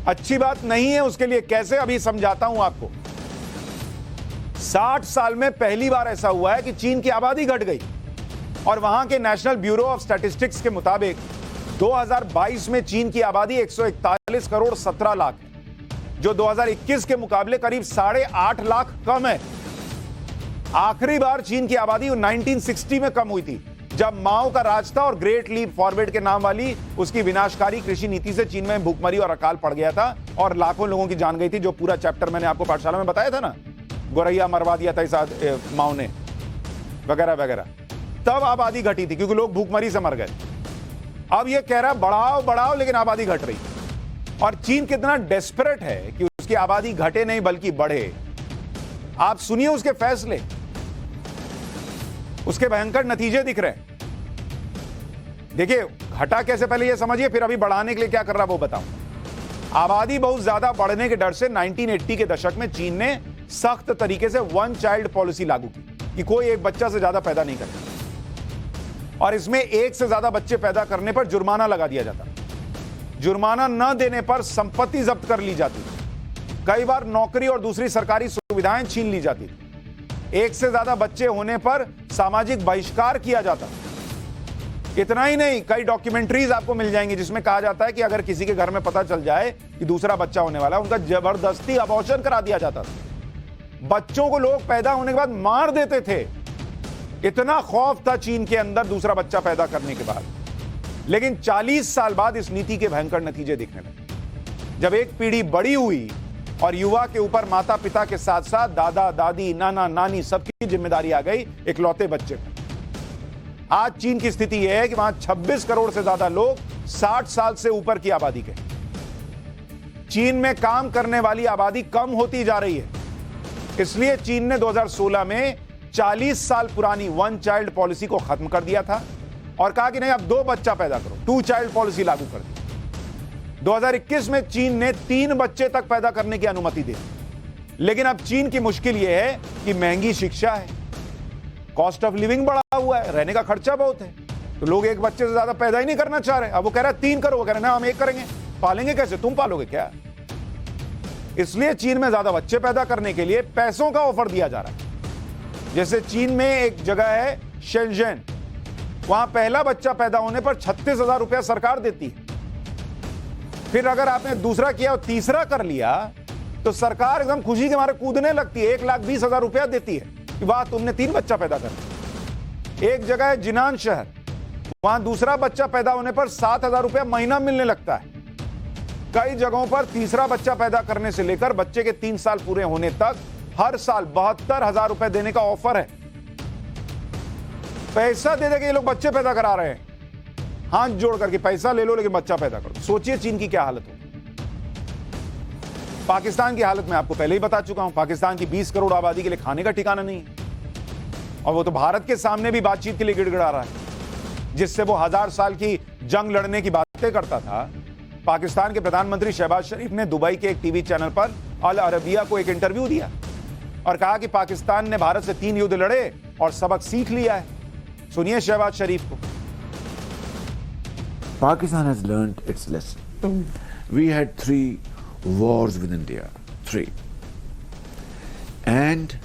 अच्छी बात नहीं है। उसके लिए कैसे, अभी समझाता हूं आपको। 60 साल में पहली बार ऐसा हुआ है कि चीन की आबादी घट गई और वहां के नेशनल ब्यूरो ऑफ स्टैटिस्टिक्स के मुताबिक 2022 में चीन की आबादी 141 करोड़ 17 लाख है, जो 2021 के मुकाबले करीब 8.5 लाख कम है। आखिरी बार चीन की आबादी 1960 में कम हुई थी, जब माओ का राज था और ग्रेट लीप फॉरवर्ड के नाम वाली उसकी विनाशकारी कृषि नीति से चीन में भूखमरी और अकाल पड़ गया था और लाखों लोगों की जान गई थी, जो पूरा चैप्टर मैंने आपको पाठशाला में बताया था ना। गोरैया मरवा दिया था इस माओ ने, वगैरह वगैरह। तब आबादी घटी थी क्योंकि लोग भूखमरी से मर गए। अब यह कह रहा बढ़ाओ बढ़ाओ, लेकिन आबादी घट रही। और चीन कितना डेस्परेट है कि उसकी आबादी घटे नहीं बल्कि बढ़े। आप सुनिए उसके फैसले, उसके भयंकर नतीजे दिख रहे हैं। देखिए, घटा कैसे पहले ये समझिए, फिर अभी बढ़ाने के लिए क्या कर रहा वो बताऊं। आबादी बहुत ज्यादा बढ़ने के डर से 1980 के दशक में चीन ने सख्त तरीके से वन चाइल्ड पॉलिसी लागू की कि कोई एक बच्चा से ज्यादा पैदा नहीं करेगा, और इसमें एक से ज्यादा बच्चे पैदा करने पर जुर्माना लगा दिया जाता। जुर्माना न देने पर संपत्ति जब्त कर ली जाती, कई बार नौकरी और दूसरी सरकारी सुविधाएं छीन ली जाती, एक से ज्यादा बच्चे होने पर सामाजिक बहिष्कार किया जाता। इतना ही नहीं, कई डॉक्यूमेंट्रीज आपको मिल जाएंगी जिसमें कहा जाता है कि अगर किसी के घर में पता चल जाए कि दूसरा बच्चा होने वाला है, उनका जबरदस्ती अबॉर्शन करा दिया जाता था। बच्चों को लोग पैदा होने के बाद मार देते थे। इतना खौफ था चीन के अंदर दूसरा बच्चा पैदा करने के बाद। लेकिन 40 साल बाद इस नीति के भयंकर नतीजे दिखने लगे। जब एक पीढ़ी बड़ी हुई और युवा के ऊपर माता पिता के साथ साथ दादा दादी नाना नानी सबकी जिम्मेदारी आ गई इकलौते बच्चे पर। आज चीन की स्थिति यह है कि वहां 26 करोड़ से ज्यादा लोग 60 साल से ऊपर की आबादी के। चीन में काम करने वाली आबादी कम होती जा रही है। इसलिए चीन ने 2016 में 40 साल पुरानी वन चाइल्ड पॉलिसी को खत्म कर दिया था और कहा कि नहीं, अब 2 बच्चा पैदा करो, 2 चाइल्ड पॉलिसी लागू कर दी। 2021 में चीन ने 3 बच्चे तक पैदा करने की अनुमति दी। लेकिन अब चीन की मुश्किल यह है कि महंगी शिक्षा है, कॉस्ट ऑफ लिविंग बढ़ा हुआ है, रहने का खर्चा बहुत है, तो लोग एक बच्चे से ज्यादा पैदा ही नहीं करना चाह रहे। अब वो कह रहा है 3 करो, वो कह रहे हैं ना हम 1 करेंगे। पालेंगे कैसे? तुम पालोगे क्या? इसलिए चीन में ज्यादा बच्चे पैदा करने के लिए पैसों का ऑफर दिया जा रहा है। जैसे चीन में एक जगह है शेंजन, वहां पहला बच्चा पैदा होने पर 36,000 रुपया सरकार देती है। फिर अगर आपने दूसरा किया और तीसरा कर लिया तो सरकार एकदम खुशी के मारे कूदने लगती है, 1,20,000 रुपया देती है कि वाह तुमने 3 बच्चा पैदा कर। एक जगह है जिनान शहर, वहां दूसरा बच्चा पैदा होने पर 7,000 रुपया महीना मिलने लगता है। कई जगहों पर तीसरा बच्चा पैदा करने से लेकर बच्चे के 3 साल पूरे होने तक हर साल 72,000 रुपए देने का ऑफर है। पैसा दे देके ये लोग बच्चे पैदा करा रहे हैं, हाथ जोड़ करके पैसा ले लो लेकिन बच्चा पैदा करो। सोचिए चीन की क्या हालत हो। पाकिस्तान की हालत मैं आपको पहले ही बता चुका हूं। पाकिस्तान की 20 करोड़ आबादी के लिए खाने का ठिकाना नहीं है, और वो तो भारत के सामने भी बातचीत के लिए गिड़गिड़ा रहा है, जिससे वो 1000 साल की जंग लड़ने की बातें करता था। पाकिस्तान के प्रधानमंत्री शहबाज शरीफ ने दुबई के एक टीवी चैनल पर अल अरबिया को एक इंटरव्यू दिया और कहा कि पाकिस्तान ने भारत से 3 युद्ध लड़े और सबक सीख लिया है। सुनिए शहबाज शरीफ को। Pakistan has learnt its lesson. We had 3 wars with India, 3. And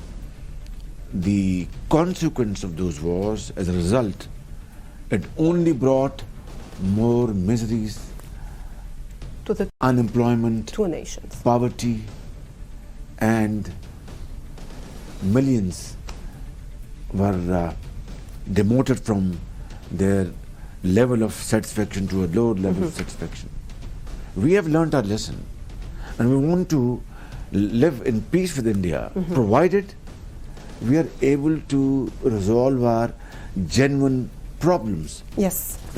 the consequence of those wars, as a result, it only brought more miseries, to the unemployment, 2 nations. poverty, and millions were demoted from their level of satisfaction to a lower level of satisfaction. We have learnt our lesson and we want to live in peace with India, provided we are able to resolve our genuine problems. Yes.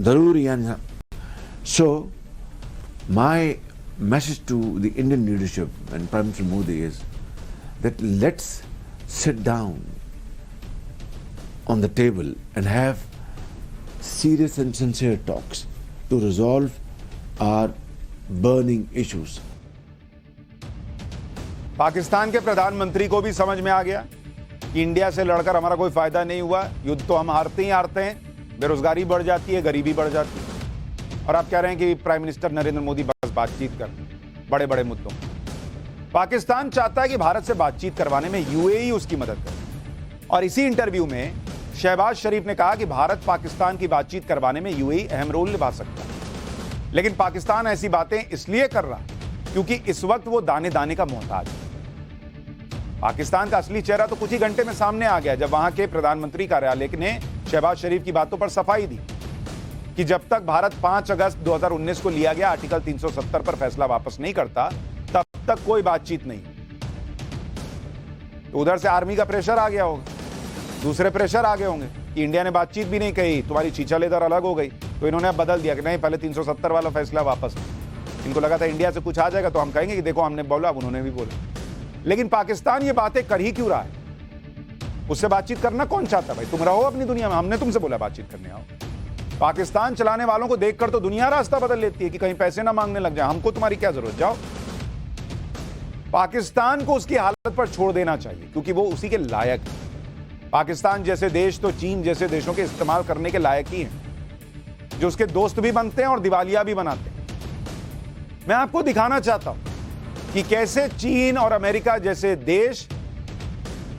Daruri and so my message to the Indian leadership and Prime Minister Modi is that let's sit down on the table and have serious and sincere talks to resolve our burning issues. Pakistan के प्रधानमंत्री को भी समझ में आ गया कि India से लड़कर हमारा कोई फायदा नहीं हुआ, युद्ध तो हम हारते ही हारते हैं, बेरोजगारी बढ़ जाती है, गरीबी बढ़ जाती है। और आप कह रहे हैं कि प्राइम मिनिस्टर नरेंद्र मोदी बस बातचीत कर बड़े बड़े मुद्दों। पाकिस्तान चाहता है कि भारत से बातचीत करवाने में यूएई उसकी मदद करे। और इसी इंटरव्यू में शहबाज शरीफ ने कहा कि भारत पाकिस्तान की बातचीत करवाने में यूएई अहम रोल निभा सकता है। लेकिन पाकिस्तान ऐसी बातें इसलिए कर रहा है क्योंकि इस वक्त वो दाने दाने का मोहताज है। पाकिस्तान का असली चेहरा तो कुछ ही घंटे में सामने आ गया जब वहां के प्रधानमंत्री कार्यालय ने शहबाज शरीफ की बातों पर सफाई दी कि जब तक भारत 5 अगस्त 2019 को लिया गया आर्टिकल 370 पर फैसला वापस नहीं करता तब तक कोई बातचीत नहीं। तो उधर से आर्मी का प्रेशर आ गया होगा, दूसरे प्रेशर आ गए होंगे कि इंडिया ने बातचीत भी नहीं कही, तुम्हारी चीचा लेदर अलग हो गई, तो इन्होंने अब बदल दिया कि नहीं पहले 370 वाला फैसला वापस। इनको लगा था इंडिया से कुछ आ जाएगा तो हम कहेंगे कि देखो हमने बोला, अब उन्होंने भी बोला। लेकिन पाकिस्तान ये बातें कर ही क्यों रहा है? उससे बातचीत करना कौन चाहता भाई? तुम रहो अपनी दुनिया में, हमने तुमसे बोला बातचीत करने आओ। पाकिस्तान चलाने वालों को देखकर तो दुनिया रास्ता बदल लेती है कि कहीं पैसे ना मांगने लग जाए, हमको तुम्हारी क्या जरूरत, जाओ। पाकिस्तान को उसकी हालत पर छोड़ देना चाहिए क्योंकि वो उसी के लायक है। पाकिस्तान जैसे देश तो चीन जैसे देशों के इस्तेमाल करने के लायक ही हैं, जो उसके दोस्त भी बनते हैं और दिवालिया भी बनाते हैं। मैं आपको दिखाना चाहता हूं कि कैसे चीन और अमेरिका जैसे देश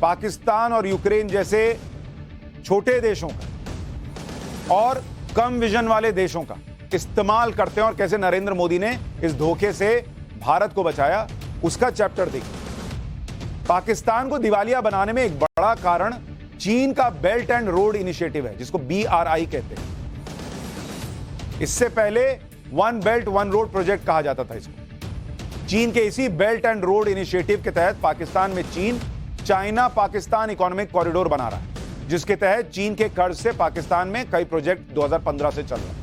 पाकिस्तान और यूक्रेन जैसे छोटे देशों का और कम विजन वाले देशों का इस्तेमाल करते हैं और कैसे नरेंद्र मोदी ने इस धोखे से भारत को बचाया, उसका चैप्टर देखिए। पाकिस्तान को दिवालिया बनाने में एक बड़ा कारण चीन का बेल्ट एंड रोड इनिशिएटिव है, जिसको BRI कहते हैं। इससे पहले one belt one road project कहा जाता था इसको। चीन के इसी बेल्ट एंड रोड इनिशिएटिव के तहत पाकिस्तान में चीन चाइना पाकिस्तान इकोनॉमिक कॉरिडोर बना रहा है, जिसके तहत चीन के कर्ज से पाकिस्तान में कई प्रोजेक्ट 2015 से चल रहे हैं।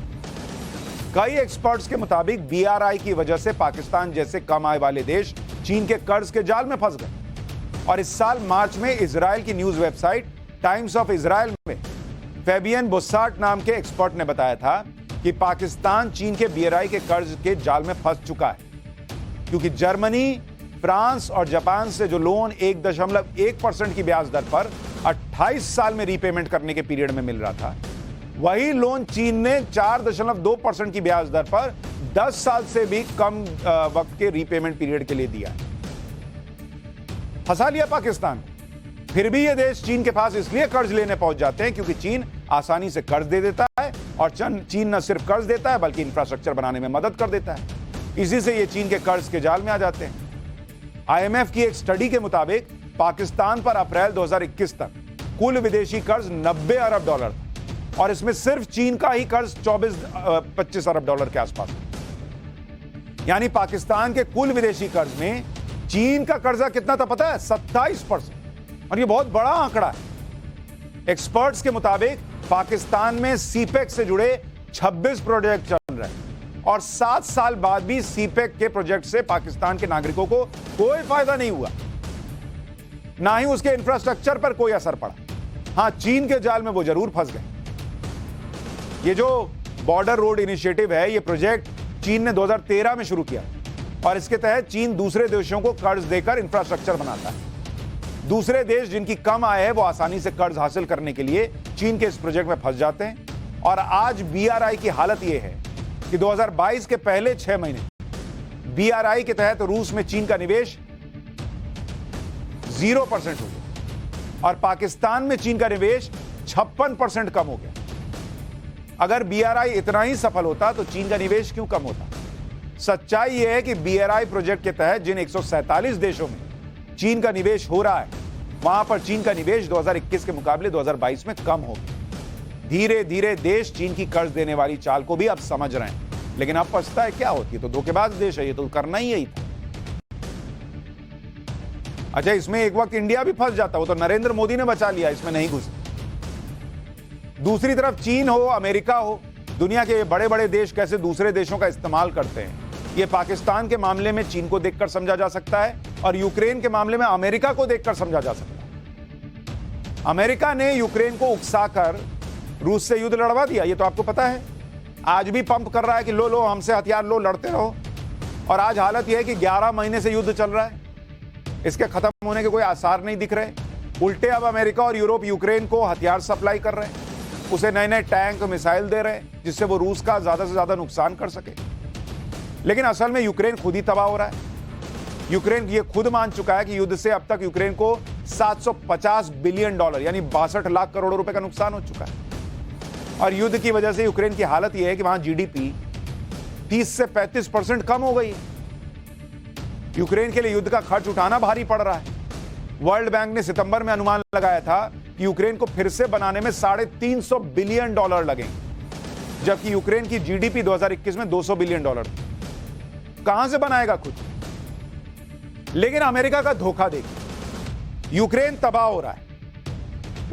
कई एक्सपर्ट्स के मुताबिक BRI की वजह से पाकिस्तान जैसे कम आय वाले देश चीन के कर्ज के जाल में फंस गए। और इस साल मार्च में इजराइल की news website times of Israel में फेबियन बुसार्ट नाम के एक्सपर्ट ने बताया था कि पाकिस्तान चीन के BRI के कर्ज के जाल में फंस चुका है, क्योंकि जर्मनी, फ्रांस और जापान से जो लोन 1.1% की ब्याज दर पर 28 साल में रीपेमेंट करने के पीरियड में मिल रहा था, वही लोन चीन ने 4.2% की ब्याज दर पर 10 साल से भी कम वक्त के रीपेमेंट पीरियड के लिए दिया। फंसा लिया पाकिस्तान। फिर भी ये देश चीन के पास इसलिए कर्ज लेने पहुंच जाते हैं क्योंकि चीन आसानी से कर्ज दे देता है और चीन न सिर्फ कर्ज देता है बल्कि इंफ्रास्ट्रक्चर बनाने में मदद कर देता है। इसी से ये चीन के कर्ज के जाल में आ जाते हैं। IMF की एक स्टडी के मुताबिक पाकिस्तान पर अप्रैल 2021 तक कुल विदेशी कर्ज $90 अरब था और इसमें सिर्फ चीन का ही कर्ज 24-25 अरब डॉलर के आसपास। यानी पाकिस्तान के कुल विदेशी कर्ज में चीन का कर्जा कितना था पता है? 27%। और ये बहुत बड़ा आंकड़ा है। एक्सपर्ट्स के मुताबिक पाकिस्तान में सीपेक से जुड़े 26 प्रोजेक्ट चल रहे हैं और 7 साल बाद भी सीपेक के प्रोजेक्ट से पाकिस्तान के नागरिकों को कोई फायदा नहीं हुआ, ना ही उसके इंफ्रास्ट्रक्चर पर कोई असर पड़ा। हां, चीन के जाल में वो जरूर फंस गए। ये जो बॉर्डर रोड इनिशिएटिव है, ये प्रोजेक्ट चीन ने 2013 में शुरू किया और इसके तहत चीन दूसरे देशों को कर्ज देकर इंफ्रास्ट्रक्चर बनाता है। दूसरे देश जिनकी कम आय है वो आसानी से कर्ज हासिल करने के लिए चीन के इस प्रोजेक्ट में फंस जाते हैं। और आज BRI की हालत यह है कि 2022 के पहले 6 महीने BRI के तहत रूस में चीन का निवेश 0% हो गया और पाकिस्तान में चीन का निवेश 56% कम हो गया। अगर BRI इतना ही सफल होता तो चीन का निवेश क्यों कम होता? सच्चाई यह है कि BRI प्रोजेक्ट के तहत जिन 147 देशों में चीन का निवेश हो रहा है, वहां पर चीन का निवेश 2021 के मुकाबले 2022 में कम हो गया। धीरे धीरे देश चीन की कर्ज देने वाली चाल को भी अब समझ रहे हैं, लेकिन अब पछता क्या होती है? तो धोखेबाज देश है, ये तो करना ही यही था। अच्छा, इसमें एक वक्त इंडिया भी फंस जाता, वो तो नरेंद्र मोदी ने बचा लिया, इसमें नहीं घुसे। दूसरी तरफ चीन हो, अमेरिका हो, दुनिया के बड़े बड़े देश कैसे दूसरे देशों का इस्तेमाल करते हैं, ये पाकिस्तान के मामले में चीन को देखकर समझा जा सकता है और यूक्रेन के मामले में अमेरिका को देखकर समझा जा सकता है। अमेरिका ने यूक्रेन को उकसाकर रूस से युद्ध लड़वा दिया, ये तो आपको पता है। आज भी पंप कर रहा है कि लो लो हमसे हथियार लो, लड़ते रहो। और आज हालत यह है कि 11 महीने से युद्ध चल रहा है, इसके खत्म होने के कोई आसार नहीं दिख रहे। उल्टे अब अमेरिका और यूरोप यूक्रेन को हथियार सप्लाई कर रहे हैं, उसे नए नए टैंक मिसाइल दे रहे हैं जिससे वो रूस का ज्यादा से ज्यादा नुकसान कर सके। लेकिन असल में यूक्रेन खुद ही तबाह हो रहा है। यूक्रेन ये खुद मान चुका है कि युद्ध से अब तक यूक्रेन को $750 बिलियन यानी 62 लाख करोड़ रुपए का नुकसान हो चुका है। और युद्ध की वजह से यूक्रेन की हालत यह है कि वहां जीडीपी 30 से 35% कम हो गई। यूक्रेन के लिए युद्ध का खर्च उठाना भारी पड़ रहा है। वर्ल्ड बैंक ने सितंबर में अनुमान लगाया था कि यूक्रेन को फिर से बनाने में $350 बिलियन लगेंगे, जबकि यूक्रेन की जीडीपी 2021 में $200 बिलियन थी। कहां से बनाएगा खुद? लेकिन अमेरिका का धोखा देखिए, यूक्रेन तबाह हो रहा है,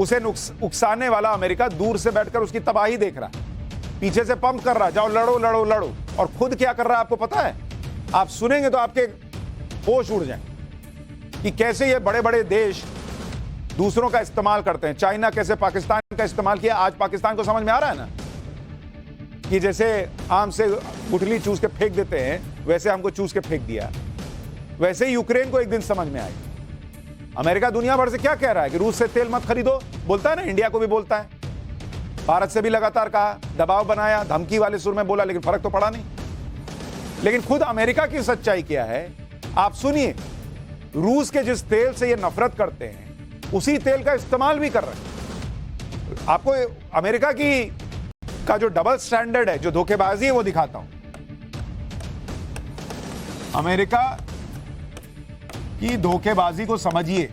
उसे उकसाने वाला अमेरिका दूर से बैठकर उसकी तबाही देख रहा है, पीछे से पंप कर रहा है, जाओ लड़ो लड़ो लड़ो। और खुद क्या कर रहा है आपको पता है? आप सुनेंगे तो आपके होश उड़ जाए कि कैसे ये बड़े बड़े देश दूसरों का इस्तेमाल करते हैं। चाइना कैसे पाकिस्तान का इस्तेमाल किया, आज पाकिस्तान को समझ में आ रहा है ना कि जैसे आम से गुठली चूस के फेंक देते हैं, वैसे हमको चूस के फेंक दिया। वैसे ही यूक्रेन को एक दिन समझ में आएगी। अमेरिका दुनिया भर से क्या कह रहा है कि रूस से तेल मत खरीदो, बोलता है ना, इंडिया को भी बोलता है, भारत से भी लगातार कहा, दबाव बनाया, धमकी वाले सुर में बोला, लेकिन फर्क तो पड़ा नहीं। लेकिन खुद अमेरिका की सच्चाई क्या है आप सुनिए। रूस के जिस तेल से ये नफरत करते हैं उसी तेल का इस्तेमाल भी कर रहे हैं। आपको अमेरिका का जो डबल स्टैंडर्ड है, जो धोखेबाजी है, वो दिखाता हूं। अमेरिका की धोखेबाजी को समझिए।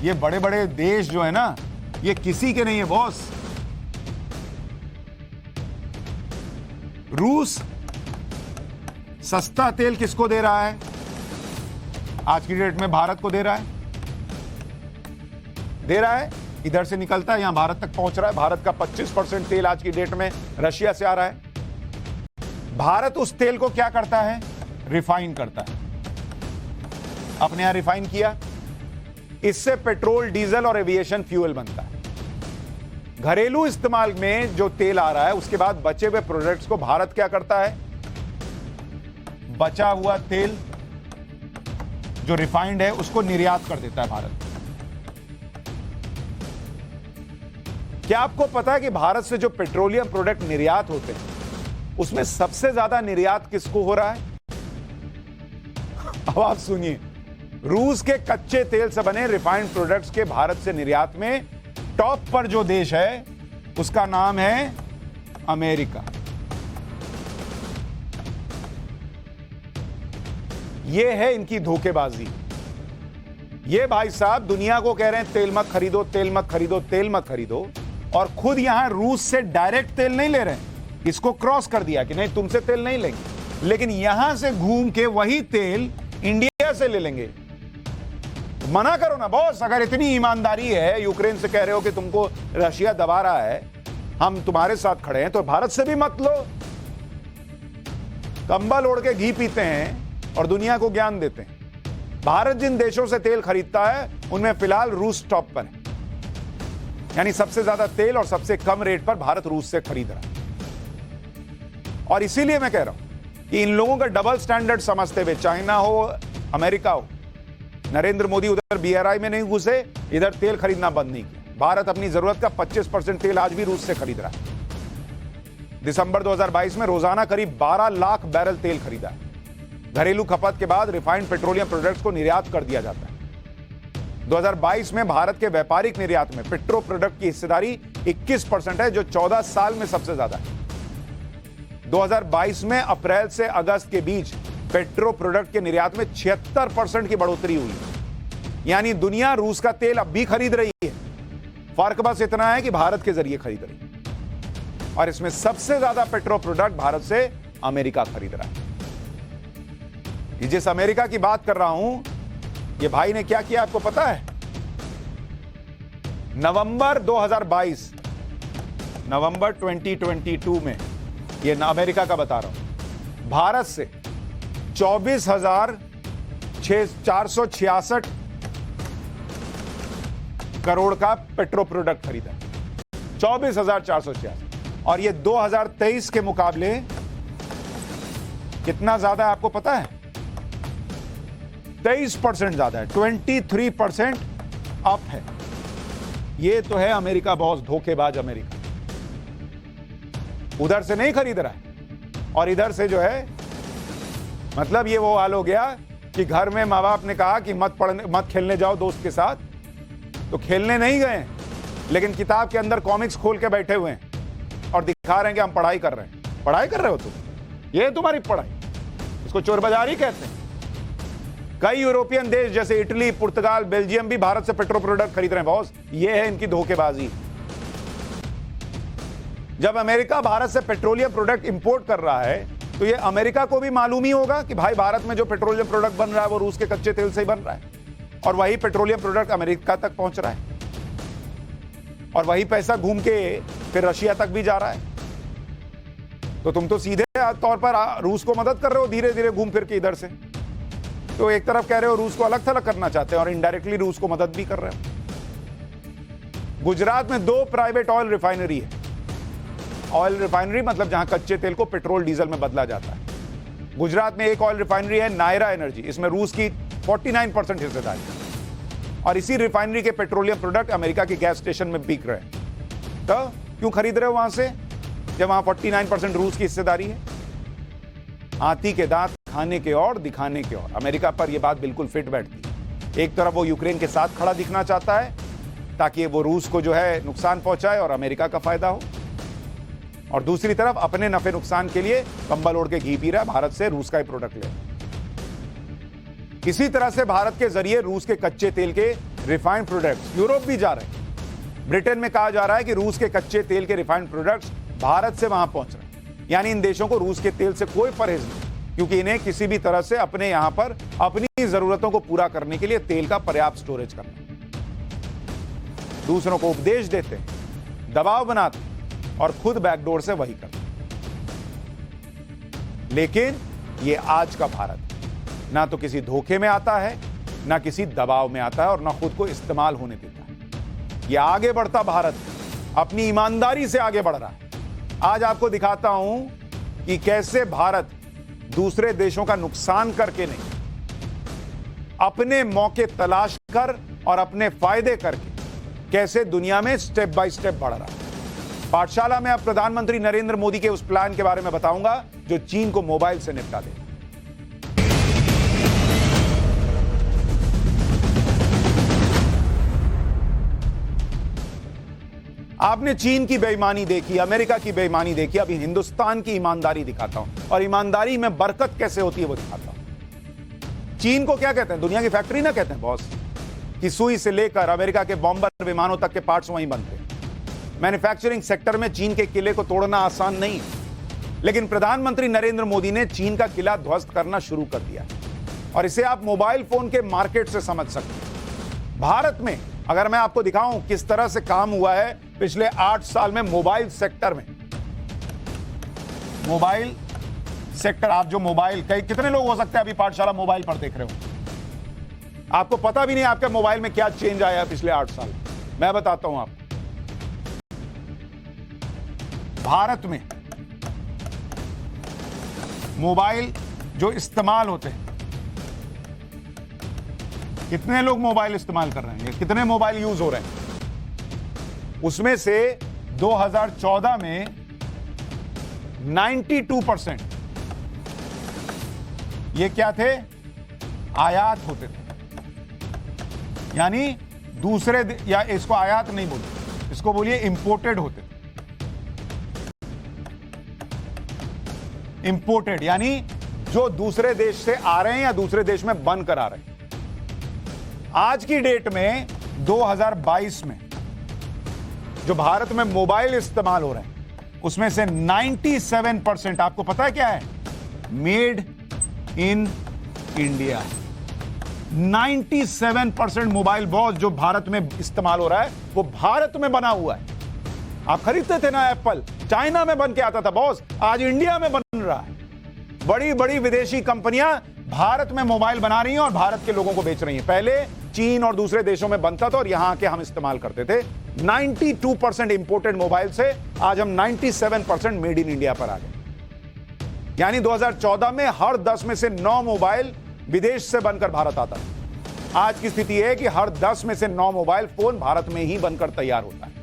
ये बड़े बड़े देश जो है ना, ये किसी के नहीं है बॉस। रूस सस्ता तेल किसको दे रहा है? आज की डेट में भारत को दे रहा है। इधर से निकलता है, यहां भारत तक पहुंच रहा है। भारत का 25% तेल आज की डेट में रशिया से आ रहा है। भारत उस तेल को क्या करता है? रिफाइन करता है, अपने यहां रिफाइन किया, इससे पेट्रोल, डीजल और एविएशन फ्यूल बनता है। घरेलू इस्तेमाल में जो तेल आ रहा है, उसके बाद बचे हुए प्रोडक्ट्स को भारत क्या करता है? बचा हुआ तेल जो रिफाइंड है उसको निर्यात कर देता है भारत। क्या आपको पता है कि भारत से जो पेट्रोलियम प्रोडक्ट निर्यात होते हैं उसमें सबसे ज्यादा निर्यात किसको हो रहा है? अब आप सुनिए, रूस के कच्चे तेल से बने रिफाइंड प्रोडक्ट्स के भारत से निर्यात में टॉप पर जो देश है उसका नाम है अमेरिका। यह है इनकी धोखेबाजी। ये भाई साहब दुनिया को कह रहे हैं तेल मत खरीदो, तेल मत खरीदो, तेल मत खरीदो, और खुद यहां रूस से डायरेक्ट तेल नहीं ले रहे हैं। इसको क्रॉस कर दिया कि नहीं तुमसे तेल नहीं लेंगे, लेकिन यहां से घूम के वही तेल इंडिया से ले लेंगे। मना करो ना बॉस। अगर इतनी ईमानदारी है, यूक्रेन से कह रहे हो कि तुमको रशिया दबा रहा है, हम तुम्हारे साथ खड़े हैं, तो भारत से भी मत लो। कंबल ओढ़ के घी पीते हैं और दुनिया को ज्ञान देते हैं। भारत जिन देशों से तेल खरीदता है उनमें फिलहाल रूस टॉप पर है, यानी सबसे ज्यादा तेल और सबसे कम रेट पर भारत रूस से खरीद रहा है। और इसीलिए मैं कह रहा हूं कि इन लोगों का डबल स्टैंडर्ड समझते हुए, चाइना हो, अमेरिका हो, नरेंद्र मोदी उधर बीआरआई में नहीं घुसे, इधर तेल खरीदना बंद नहीं किया। भारत अपनी जरूरत का 25% तेल आज भी रूस से खरीद रहा है। दिसंबर 2022 में रोजाना करीब 12 लाख बैरल तेल खरीदा है। घरेलू खपत के बाद रिफाइंड पेट्रोलियम प्रोडक्ट्स को निर्यात कर दिया जाता है। 2022 में भारत के व्यापारिक निर्यात में पेट्रो प्रोडक्ट की हिस्सेदारी 21% है, जो 14 साल में सबसे ज्यादा है। 2022 में अप्रैल से अगस्त के बीच पेट्रो प्रोडक्ट के निर्यात में 76% की बढ़ोतरी हुई, यानी दुनिया रूस का तेल अब भी खरीद रही है। फर्क बस इतना है कि भारत के जरिए खरीद रही है, और इसमें सबसे ज्यादा पेट्रो प्रोडक्ट भारत से अमेरिका खरीद रहा है। जिस अमेरिका की बात कर रहा हूं, ये भाई ने क्या किया आपको पता है? नवंबर 2022, नवंबर 2022 में ये अमेरिका का बता रहा हूं, भारत से 24,466 करोड़ का पेट्रो प्रोडक्ट खरीदा, 24,466, और ये 2023 के मुकाबले कितना ज्यादा है आपको पता है? 23% ज्यादा है, 23% अप है। ये तो है अमेरिका बॉस, धोखेबाज अमेरिका। उधर से नहीं खरीद रहा है और इधर से जो है, मतलब ये वो हाल हो गया कि घर में माँ बाप ने कहा कि मत खेलने जाओ दोस्त के साथ, तो खेलने नहीं गए, लेकिन किताब के अंदर कॉमिक्स खोल के बैठे हुए हैं और दिखा रहे हैं कि हम पढ़ाई कर रहे हैं। पढ़ाई कर रहे हो तुम? ये है तुम्हारी पढ़ाई? इसको चोरबाजारी कहते हैं। कई यूरोपियन देश जैसे इटली, पुर्तगाल, बेल्जियम भी भारत से पेट्रो प्रोडक्ट खरीद रहे हैं बॉस। ये है इनकी धोखेबाजी। जब अमेरिका भारत से पेट्रोलियम प्रोडक्ट इंपोर्ट कर रहा है, तो ये अमेरिका को भी मालूम ही होगा कि भाई भारत में जो पेट्रोलियम प्रोडक्ट बन रहा है वो रूस के कच्चे तेल से ही बन रहा है, और वही पेट्रोलियम प्रोडक्ट अमेरिका तक पहुंच रहा है, और वही पैसा घूम के फिर रशिया तक भी जा रहा है। तो तुम तो सीधे तौर पर रूस को मदद कर रहे हो, धीरे धीरे घूम फिर के इधर से। तो एक तरफ कह रहे हो रूस को अलग थलग करना चाहते हैं और इनडायरेक्टली रूस को मदद भी कर रहे हो। गुजरात में 2 प्राइवेट ऑयल रिफाइनरी है। ऑयल रिफाइनरी मतलब जहां कच्चे तेल को पेट्रोल डीजल में बदला जाता है। गुजरात में एक ऑयल रिफाइनरी है, नायरा एनर्जी, इसमें रूस की 49% हिस्सेदारी है, और इसी रिफाइनरी के पेट्रोलियम प्रोडक्ट अमेरिका के गैस स्टेशन में बिक रहे हैं। तो क्यों खरीद रहे हो वहां से, जब वहां 49% रूस की हिस्सेदारी है? हाथी के दांत खाने के और दिखाने के और। अमेरिका पर यह बात बिल्कुल फिट बैठती है। एक तरफ वो यूक्रेन के साथ खड़ा दिखना चाहता है ताकि वो रूस को जो है नुकसान पहुंचाए और अमेरिका का फायदा हो, और दूसरी तरफ अपने नफे नुकसान के लिए कंबल ओढ़ के घी पी रहा है, भारत से रूस का ही प्रोडक्ट ले। इसी तरह से भारत के जरिए रूस के कच्चे तेल के रिफाइंड प्रोडक्ट्स यूरोप भी जा रहे हैं। ब्रिटेन में कहा जा रहा है कि रूस के कच्चे तेल के रिफाइंड प्रोडक्ट्स भारत से वहां पहुंच रहे हैं। यानी इन देशों को रूस के तेल से कोई परहेज नहीं, क्योंकि इन्हें किसी भी तरह से अपने यहां पर अपनी जरूरतों को पूरा करने के लिए तेल का पर्याप्त स्टोरेज करना। दूसरों को उपदेश देते हैं, दबाव बनाते हैं, और खुद बैकडोर से वही करते हैं। लेकिन ये आज का भारत ना तो किसी धोखे में आता है, ना किसी दबाव में आता है, और ना खुद को इस्तेमाल होने देता है। ये आगे बढ़ता भारत अपनी ईमानदारी से आगे बढ़ रहा है। आज आपको दिखाता हूं कि कैसे भारत दूसरे देशों का नुकसान करके नहीं, अपने मौके तलाश कर और अपने फायदे करके कैसे दुनिया में स्टेप बाय स्टेप बढ़ रहा है। पाठशाला में अब प्रधानमंत्री नरेंद्र मोदी के उस प्लान के बारे में बताऊंगा जो चीन को मोबाइल से निपटा दे। आपने चीन की बेईमानी देखी, अमेरिका की बेईमानी देखी, अभी हिंदुस्तान की ईमानदारी दिखाता हूं, और ईमानदारी में बरकत कैसे होती है वो दिखाता हूं। चीन को क्या कहते हैं? दुनिया की फैक्ट्री ना कहते हैं बॉस, कि सुई से लेकर अमेरिका के बॉम्बर विमानों तक के पार्ट्स वहीं बनते हैं। मैन्युफैक्चरिंग सेक्टर में चीन के किले को तोड़ना आसान नहीं है, लेकिन प्रधानमंत्री नरेंद्र मोदी ने चीन का किला ध्वस्त करना शुरू कर दिया, और इसे आप मोबाइल फोन के मार्केट से समझ सकते हैं। भारत में अगर मैं आपको दिखाऊं किस तरह से काम हुआ है पिछले 8 साल में मोबाइल सेक्टर में, मोबाइल सेक्टर, आप जो मोबाइल, कितने लोग हो सकते हैं अभी पाठशाला मोबाइल पर देख रहे हो, आपको पता भी नहीं आपके मोबाइल में क्या चेंज आया पिछले 8 साल। मैं बताता हूं आपको। भारत में मोबाइल जो इस्तेमाल होते हैं, कितने लोग मोबाइल इस्तेमाल कर रहे हैं, कितने मोबाइल यूज हो रहे हैं, उसमें से 2014 में 92% ये क्या थे? आयात होते थे। यानी दूसरे, या इसको आयात नहीं बोलिए, इसको बोलिए इंपोर्टेड होते थे। इंपोर्टेड यानी जो दूसरे देश से आ रहे हैं या दूसरे देश में बनकर आ रहे हैं। आज की डेट में 2022 में जो भारत में मोबाइल इस्तेमाल हो रहे हैं, उसमें से 97%, आपको पता है क्या है? Made in India. 97% mobile boss जो भारत में इस्तेमाल हो रहा है वो भारत में बना हुआ है। आप खरीदते थे ना एप्पल, चाइना में बन के आता था बॉस, आज इंडिया में बन रहा है। बड़ी बड़ी विदेशी कंपनियां भारत में मोबाइल बना रही हैं और भारत के लोगों को बेच रही हैं। पहले चीन और दूसरे देशों में बनता था और यहां आके हम इस्तेमाल करते थे। 92% इंपोर्टेड मोबाइल से आज हम 97% मेड इन इंडिया पर आ गए। यानी 2014 में हर 10 में से 9 मोबाइल विदेश से बनकर भारत आता है। आज की स्थिति है कि हर 10 में से 9 मोबाइल फोन भारत में ही बनकर तैयार होता है।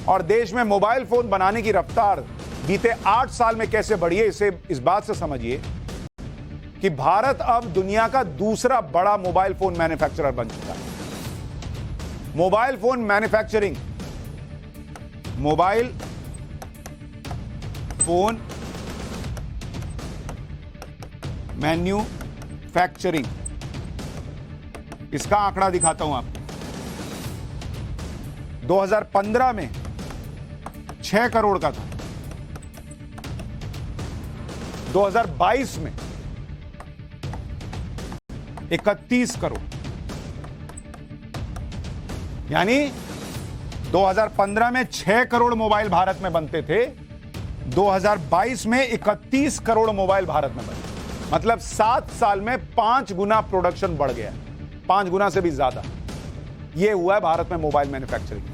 और देश में मोबाइल फोन बनाने की रफ्तार बीते 8 साल में कैसे बढ़ी है, इसे इस बात से समझिए कि भारत अब दुनिया का दूसरा बड़ा मोबाइल फोन मैन्युफैक्चरर बन चुका है। Mobile phone manufacturing, mobile phone manufacturing, इसका आंकड़ा दिखाता हूं आपको। 2015 में 6 करोड़ का था, 2022 में 31 करोड़। यानी 2015 में 6 करोड़ मोबाइल भारत में बनते थे, 2022 में 31 करोड़ मोबाइल भारत में बने। मतलब 7 साल में 5 गुना प्रोडक्शन बढ़ गया, 5 गुना से भी ज्यादा। यह हुआ है भारत में मोबाइल मैन्युफैक्चरिंग।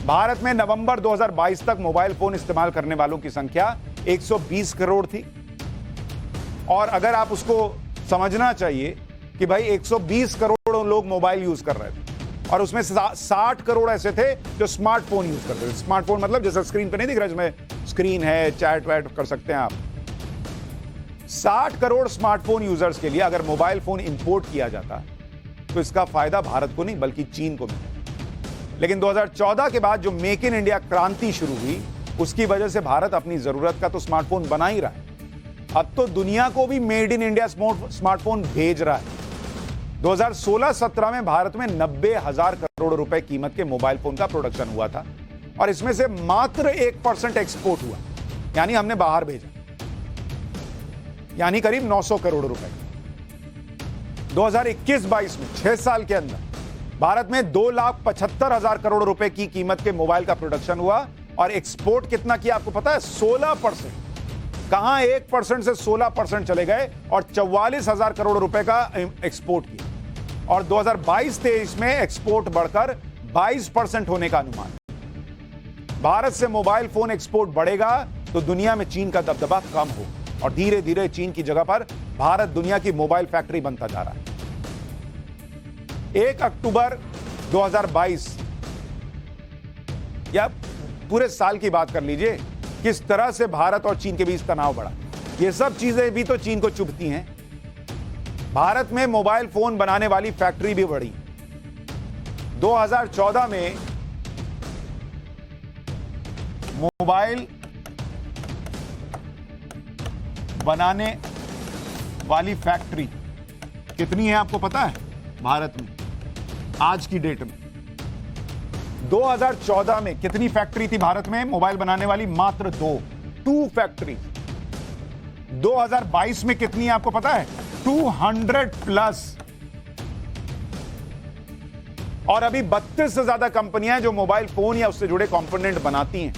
भारत में नवंबर 2022 तक मोबाइल फोन इस्तेमाल करने वालों की संख्या 120 करोड़ थी। और अगर आप उसको समझना चाहिए कि भाई 120 करोड़ लोग मोबाइल यूज कर रहे थे और उसमें 60 करोड़ ऐसे थे जो स्मार्टफोन यूज करते थे। स्मार्टफोन मतलब जैसे स्क्रीन पे नहीं दिख रहा, जिसमें स्क्रीन है, चैट वैट कर सकते हैं आप। 60 करोड़ स्मार्टफोन यूजर्स के लिए अगर मोबाइल फोन इंपोर्ट किया जाता तो इसका फायदा भारत को नहीं बल्कि चीन को मिलता। लेकिन 2014 के बाद जो मेक इन इंडिया क्रांति शुरू हुई, उसकी वजह से भारत अपनी जरूरत का तो स्मार्टफोन बना ही रहा है, अब तो दुनिया को भी मेड इन इंडिया स्मार्टफोन भेज रहा है। 2016-17 में भारत में 90,000 करोड़ रुपए कीमत के मोबाइल फोन का प्रोडक्शन हुआ था और इसमें से मात्र 1% एक्सपोर्ट हुआ, यानी हमने बाहर भेजा, यानी करीब 900 करोड़ रुपए। 2021-22 में 6 साल के अंदर भारत में 2,75,000 करोड़ रुपए की कीमत के मोबाइल का प्रोडक्शन हुआ और एक्सपोर्ट कितना किया आपको पता है? 16%। कहां 1% से 16% चले गए और 44,000 करोड़ रुपए का एक्सपोर्ट किया। और 2022-23 में एक्सपोर्ट बढ़कर 22% होने का अनुमान। भारत से मोबाइल फोन एक्सपोर्ट बढ़ेगा तो दुनिया में चीन का दबदबा कम हो और धीरे धीरे चीन की जगह पर भारत दुनिया की मोबाइल फैक्ट्री बनता जा रहा है। 1 अक्टूबर 2022 या पूरे साल की बात कर लीजिए, किस तरह से भारत और चीन के बीच तनाव बढ़ा। ये सब चीजें भी तो चीन को चुभती हैं। भारत में मोबाइल फोन बनाने वाली फैक्ट्री भी बढ़ी। 2014 में मोबाइल बनाने वाली फैक्ट्री कितनी है आपको पता है भारत में आज की डेट में? 2014 में कितनी फैक्ट्री थी भारत में मोबाइल बनाने वाली? मात्र 2 फैक्ट्री। 2022 में कितनी है आपको पता है? 200+। और अभी 32 से ज्यादा कंपनियां हैं जो मोबाइल फोन या उससे जुड़े कंपोनेंट बनाती हैं।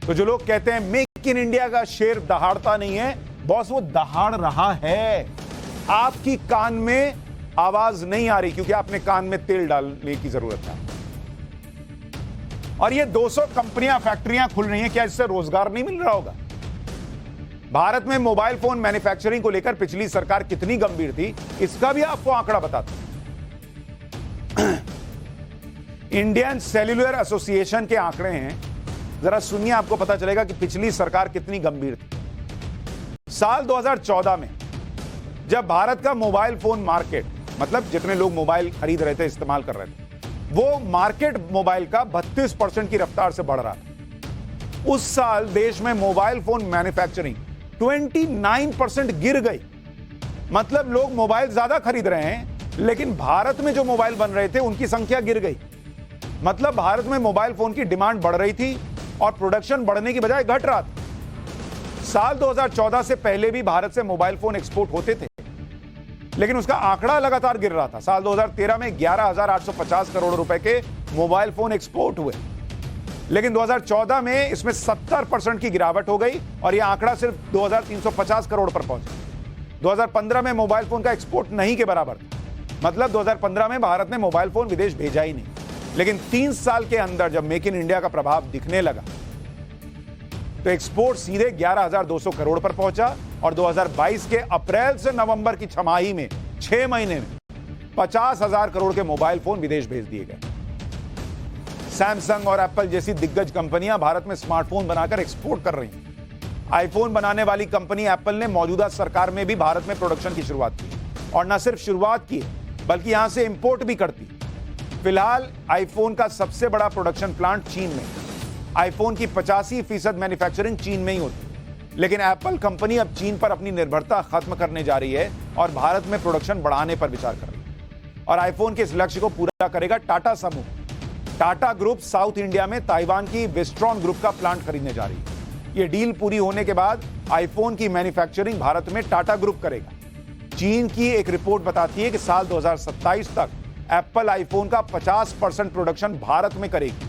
तो जो लोग कहते हैं मेक इन इंडिया का शेर दहाड़ता नहीं है, बॉस वो दहाड़ रहा है। आपकी कान में आवाज नहीं आ रही क्योंकि आपने कान में तेल डालने की जरूरत है। और ये 200 कंपनियां, फैक्ट्रियां खुल रही हैं, क्या इससे रोजगार नहीं मिल रहा होगा? भारत में मोबाइल फोन मैन्युफैक्चरिंग को लेकर पिछली सरकार कितनी गंभीर थी, इसका भी आपको आंकड़ा बताता हूं। इंडियन सेल्यूलर एसोसिएशन के आंकड़े हैं, जरा सुनिए, आपको पता चलेगा कि पिछली सरकार कितनी गंभीर थी। साल 2014 में जब भारत का मोबाइल फोन मार्केट, मतलब जितने लोग मोबाइल खरीद रहे थे, इस्तेमाल कर रहे थे, वो मार्केट मोबाइल का 32% की रफ्तार से बढ़ रहा था। उस साल देश में मोबाइल फोन मैन्युफैक्चरिंग 29% गिर गई। मतलब लोग मोबाइल ज्यादा खरीद रहे हैं, लेकिन भारत में जो मोबाइल बन रहे थे उनकी संख्या गिर गई। मतलब भारत में मोबाइल फोन की डिमांड बढ़ रही थी और प्रोडक्शन बढ़ने की बजाय घट रहा था। साल 2014 से पहले भी भारत से मोबाइल फोन एक्सपोर्ट होते थे, लेकिन उसका आंकड़ा लगातार गिर रहा था। साल 2013 में 11,850 करोड़ रुपए के मोबाइल फोन एक्सपोर्ट हुए, लेकिन 2014 में इसमें 70% की गिरावट हो गई और यह आंकड़ा सिर्फ 2,350 करोड़ पर पहुंचा। 2015 में मोबाइल फोन का एक्सपोर्ट नहीं के बराबर था, मतलब 2015 में भारत ने मोबाइल फोन विदेश भेजा ही नहीं। लेकिन 3 साल के अंदर जब मेक इन इंडिया का प्रभाव दिखने लगा तो एक्सपोर्ट सीधे 11,200 करोड़ पर पहुंचा और 2022 के अप्रैल से नवंबर की छमाही में 6 महीने में 50,000 करोड़ के मोबाइल फोन विदेश भेज दिए गए। सैमसंग और एप्पल जैसी दिग्गज कंपनियां भारत में स्मार्टफोन बनाकर एक्सपोर्ट कर रही हैं। आईफोन बनाने वाली कंपनी एप्पल ने मौजूदा सरकार में भी भारत में प्रोडक्शन की शुरुआत की और न सिर्फ शुरुआत की बल्कि यहां से इंपोर्ट भी करती। फिलहाल आईफोन का सबसे बड़ा प्रोडक्शन प्लांट चीन में, आईफोन की 85% मैन्युफैक्चरिंग चीन में ही होती। लेकिन एप्पल कंपनी अब चीन पर अपनी निर्भरता खत्म करने जा रही है और भारत में प्रोडक्शन बढ़ाने पर विचार कर रही है। और आईफोन के इस लक्ष्य को पूरा करेगा टाटा समूह। टाटा ग्रुप साउथ इंडिया में ताइवान की विस्ट्रॉन ग्रुप का प्लांट खरीदने जा रही है। यह डील पूरी होने के बाद आईफोन की मैन्युफैक्चरिंग भारत में टाटा ग्रुप करेगा। चीन की एक रिपोर्ट बताती है कि साल 2027 तक एप्पल आईफोन का 50% प्रोडक्शन भारत में करेगी,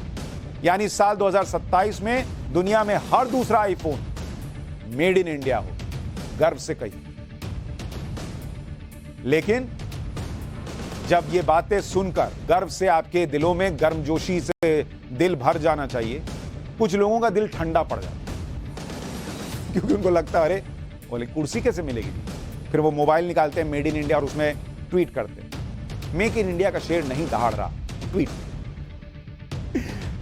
यानी साल 2027 में दुनिया में हर दूसरा आईफोन मेड इन इंडिया हो। गर्व से कहिए। लेकिन जब ये बातें सुनकर गर्व से आपके दिलों में गर्मजोशी से दिल भर जाना चाहिए, कुछ लोगों का दिल ठंडा पड़ जाता है क्योंकि उनको लगता है अरे बोले कुर्सी कैसे मिलेगी। फिर वो मोबाइल निकालते हैं मेड इन इंडिया और उसमें ट्वीट करते हैं मेक इन इंडिया का शेर नहीं दहाड़ रहा, ट्वीट।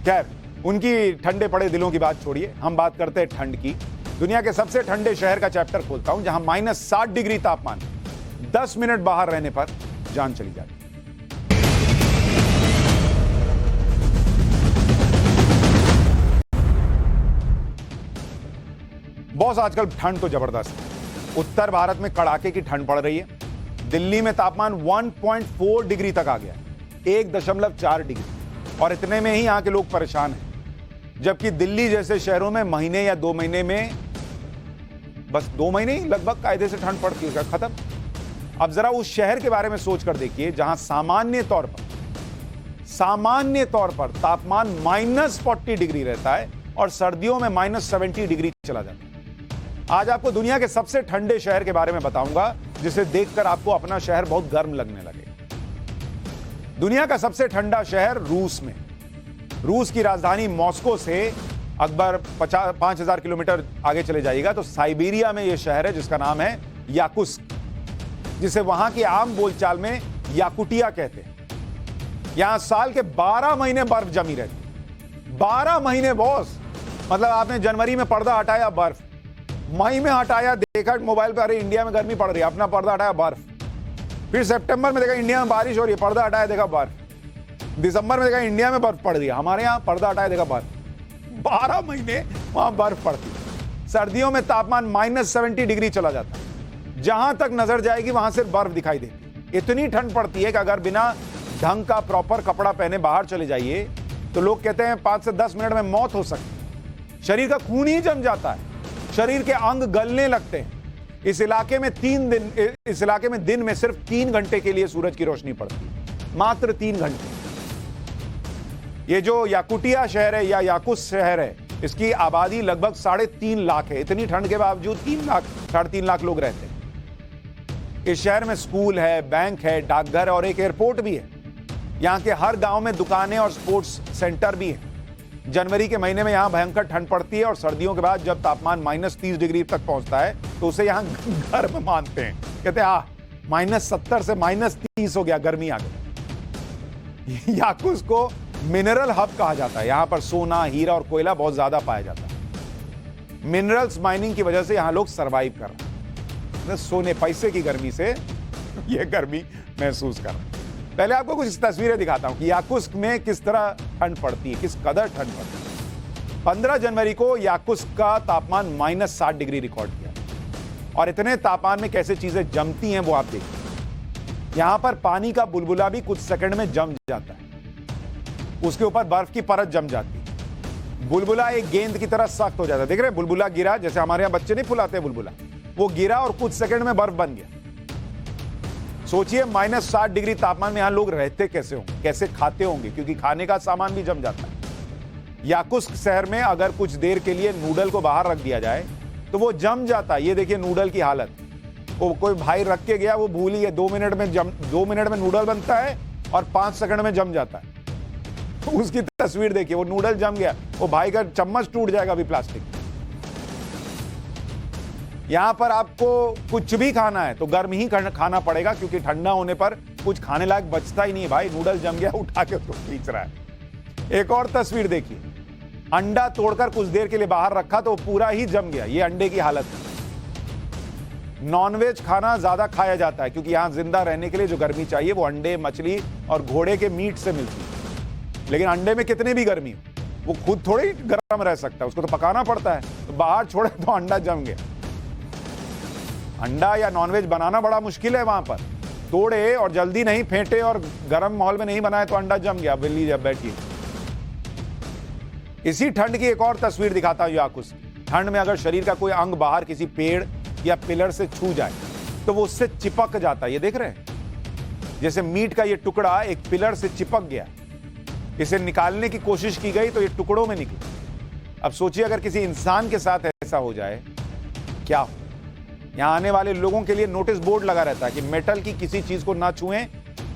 खैर, उनकी ठंडे पड़े दिलों की बात छोड़िए, हम बात करते हैं ठंड की। दुनिया के सबसे ठंडे शहर का चैप्टर खोलता हूं जहां -60 डिग्री तापमान, 10 मिनट बाहर रहने पर जान चली जाती। बॉस, आजकल ठंड तो जबरदस्त है। उत्तर भारत में कड़ाके की ठंड पड़ रही है। दिल्ली में तापमान 1.4 डिग्री तक आ गया, 1.4 डिग्री, और इतने में ही यहां के लोग परेशान हैं। जबकि दिल्ली जैसे शहरों में महीने या 2 महीने में, बस 2 महीने ही लगभग कायदे से ठंड पड़ती है, खत्म। अब जरा उस शहर के बारे में सोचकर देखिए जहां सामान्य तौर पर तापमान -40 डिग्री रहता है और सर्दियों में -70 डिग्री चला जाता है। आज आपको दुनिया के सबसे ठंडे शहर के बारे में बताऊंगा जिसे देखकर आपको अपना शहर बहुत गर्म लगने लगे। दुनिया का सबसे ठंडा शहर रूस में। रूस की राजधानी मॉस्को से अकबर 5,000 किलोमीटर आगे चले जाइएगा तो साइबेरिया में यह शहर है जिसका नाम है याकुत्स्क, जिसे वहां की आम बोलचाल में याकुटिया कहते हैं। यहां साल के 12 महीने बर्फ जमी रहती। 12 महीने बॉस, मतलब आपने जनवरी में पर्दा हटाया बर्फ, मई में हटाया, देखा मोबाइल पर अरे इंडिया में गर्मी पड़ रही है, अपना पर्दा हटाया बर्फ, फिर सितंबर में देखा इंडिया में बारिश हो रही है, पर्दा हटाया देखा बर्फ, दिसंबर में देखा इंडिया में बर्फ पड़ रही है, हमारे यहां पर्दा हटाया देखा बर्फ। 12 महीने वहां बर्फ पड़ती है। सर्दियों में तापमान -70 डिग्री चला जाता है, जहां तक नजर जाएगी वहां सिर्फ बर्फ दिखाई देती। इतनी ठंड पड़ती है कि अगर बिना ढंग का प्रॉपर कपड़ा पहने बाहर चले जाइए तो लोग कहते हैं 5 से 10 मिनट में मौत हो सकती। शरीर का खून ही जम जाता है, शरीर के अंग गलने लगते हैं। इस इलाके में दिन में सिर्फ 3 घंटे के लिए सूरज की रोशनी पड़ती है, मात्र 3 घंटे। ये जो याकुटिया शहर है या याकुत्स्क शहर है, इसकी आबादी लगभग 3.5 लाख है। इतनी ठंड के बावजूद 3.5 लाख लोग रहते हैं। इस शहर में स्कूल है, बैंक है, डाकघर और एक एयरपोर्ट भी है। यहाँ के हर गांव में दुकानें और स्पोर्ट्स सेंटर भी हैं। जनवरी के महीने में यहाँ भयंकर ठंड पड़ती है और सर्दियों के बाद जब तापमान -30 डिग्री तक पहुंचता है तो उसे यहाँ गर्म मानते हैं। कहते हैं -70 से -30 हो गया, गर्मी आ गई। याकुत्स्क को मिनरल हब कहा जाता है। यहाँ पर सोना, हीरा और कोयला बहुत ज्यादा पाया जाता है। मिनरल्स माइनिंग की वजह से यहाँ लोग सरवाइव कर रहे हैं। सोने पैसे की गर्मी से ये गर्मी महसूस कर रहे हैं। पहले आपको कुछ तस्वीरें दिखाता हूं कि याकुत्स्क में किस तरह ठंड पड़ती है, किस कदर ठंड पड़ती है। 15 जनवरी को याकुत्स्क का तापमान -60 डिग्री रिकॉर्ड किया और इतने तापमान में कैसे चीजें जमती हैं वो आप देखिए। यहां पर पानी का बुलबुला भी कुछ सेकंड में जम जाता है, उसके ऊपर बर्फ की परत जम जाती है। बुलबुला एक गेंद की तरह सख्त हो जाता है। देख रहे हैं, बुलबुला गिरा, जैसे हमारे यहां बच्चे नहीं फुलाते बुलबुला, वो गिरा और कुछ सेकंड में बर्फ बन गया। सोचिए -60 डिग्री तापमान में यहां लोग रहते कैसे होंगे, कैसे खाते होंगे, क्योंकि खाने का सामान भी जम जाता है। याकुत्स्क शहर में अगर कुछ देर के लिए नूडल को बाहर रख दिया जाए तो वो जम जाता है। ये देखिए नूडल की हालत, वो कोई भाई रख के गया, वो भूल ही है, 2 मिनट में नूडल बनता है और 5 सेकंड में जम जाता है। उसकी तस्वीर देखिए, वो नूडल जम गया, वो भाई का चम्मच टूट जाएगा अभी प्लास्टिक। यहां पर आपको कुछ भी खाना है तो गर्म ही खाना पड़ेगा, क्योंकि ठंडा होने पर कुछ खाने लायक बचता ही नहीं है। भाई नूडल जम गया, उठा के उसको खींच रहा है। एक और तस्वीर देखिए, अंडा तोड़कर कुछ देर के लिए बाहर रखा तो पूरा ही जम गया। ये अंडे की हालत है। नॉनवेज खाना ज्यादा खाया जाता है, क्योंकि यहां जिंदा रहने के लिए जो गर्मी चाहिए वो अंडे, मछली और घोड़े के मीट से मिलती है। लेकिन अंडे में कितनी भी गर्मी हो, वो खुद थोड़ी गर्म रह सकता है, उसको तो पकाना पड़ता है। तो बाहर छोड़े तो अंडा जम गया। अंडा या नॉनवेज बनाना बड़ा मुश्किल है वहां पर, तोड़े और जल्दी नहीं फेंटे और गर्म माहौल में नहीं बनाए तो अंडा जम गया। बिल्ली जब बैठी, इसी ठंड की एक और तस्वीर दिखाता हूं याकुत्स्क। ठंड में अगर शरीर का कोई अंग बाहर किसी पेड़ या पिलर से छू जाए तो वो उससे चिपक जाता है। ये देख रहे हैं, जैसे मीट का ये टुकड़ा एक पिलर से चिपक गया, इसे निकालने की कोशिश की गई तो ये टुकड़ों में निकला। अब सोचिए अगर किसी इंसान के साथ ऐसा हो जाए क्या हो। यहां आने वाले लोगों के लिए नोटिस बोर्ड लगा रहता है कि मेटल की किसी चीज को ना छुएं,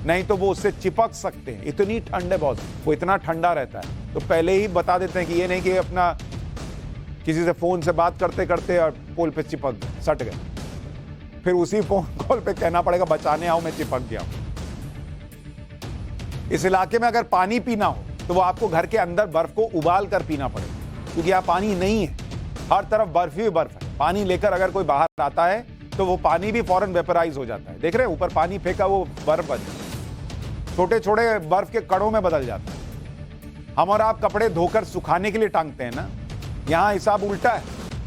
नहीं तो वो उससे चिपक सकते हैं। इतनी ठंड है बहुत, वो इतना ठंडा रहता है। तो पहले ही बता देते हैं कि ये नहीं कि अपना किसी से फोन से बात करते करते और पोल पे चिपक गए, सट गए, फिर उसी फोन कॉल पे कहना पड़ेगा बचाने आओ, मैं चिपक गया हूं। इस इलाके में अगर पानी पीना हो तो वो आपको घर के अंदर बर्फ को उबाल कर पीना पड़ेगा, क्योंकि यहाँ पानी नहीं है, हर तरफ बर्फ ही बर्फ है। पानी लेकर अगर कोई बाहर आता है तो वो पानी भी फौरन वेपराइज हो जाता है। देख रहे हैं ऊपर पानी फेंका, वो बर्फ बन छोटे छोटे बर्फ के कणों में बदल जाता है। हम और आप कपड़े धोकर सुखाने के लिए टांगते हैं ना, यहाँ हिसाब उल्टा है।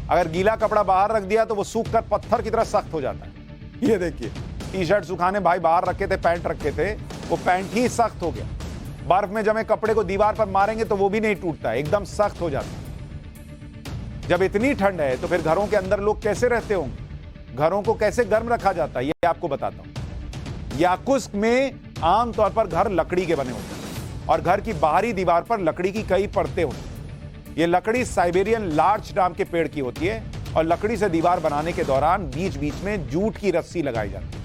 अगर गीला कपड़ा बाहर रख दिया तो वो सूख कर पत्थर की तरह सख्त हो जाता है। ये देखिए, टी शर्ट सुखाने भाई बाहर रखे थे, पैंट रखे थे, वो पैंट ही सख्त हो गया। बर्फ में जमे कपड़े को दीवार पर मारेंगे तो वो भी नहीं टूटता है, एकदम सख्त हो जाता है। जब इतनी ठंड है तो फिर घरों के अंदर लोग कैसे रहते होंगे, घरों को कैसे गर्म रखा जाता है, ये आपको बताता हूं। याकुत्स्क में आमतौर पर घर लकड़ी के बने होते हैं और घर की बाहरी दीवार पर लकड़ी की कई परतें होती हैं। ये लकड़ी साइबेरियन लार्च नाम के पेड़ की होती है और लकड़ी से दीवार बनाने के दौरान बीच बीच में जूट की रस्सी लगाई जाती है।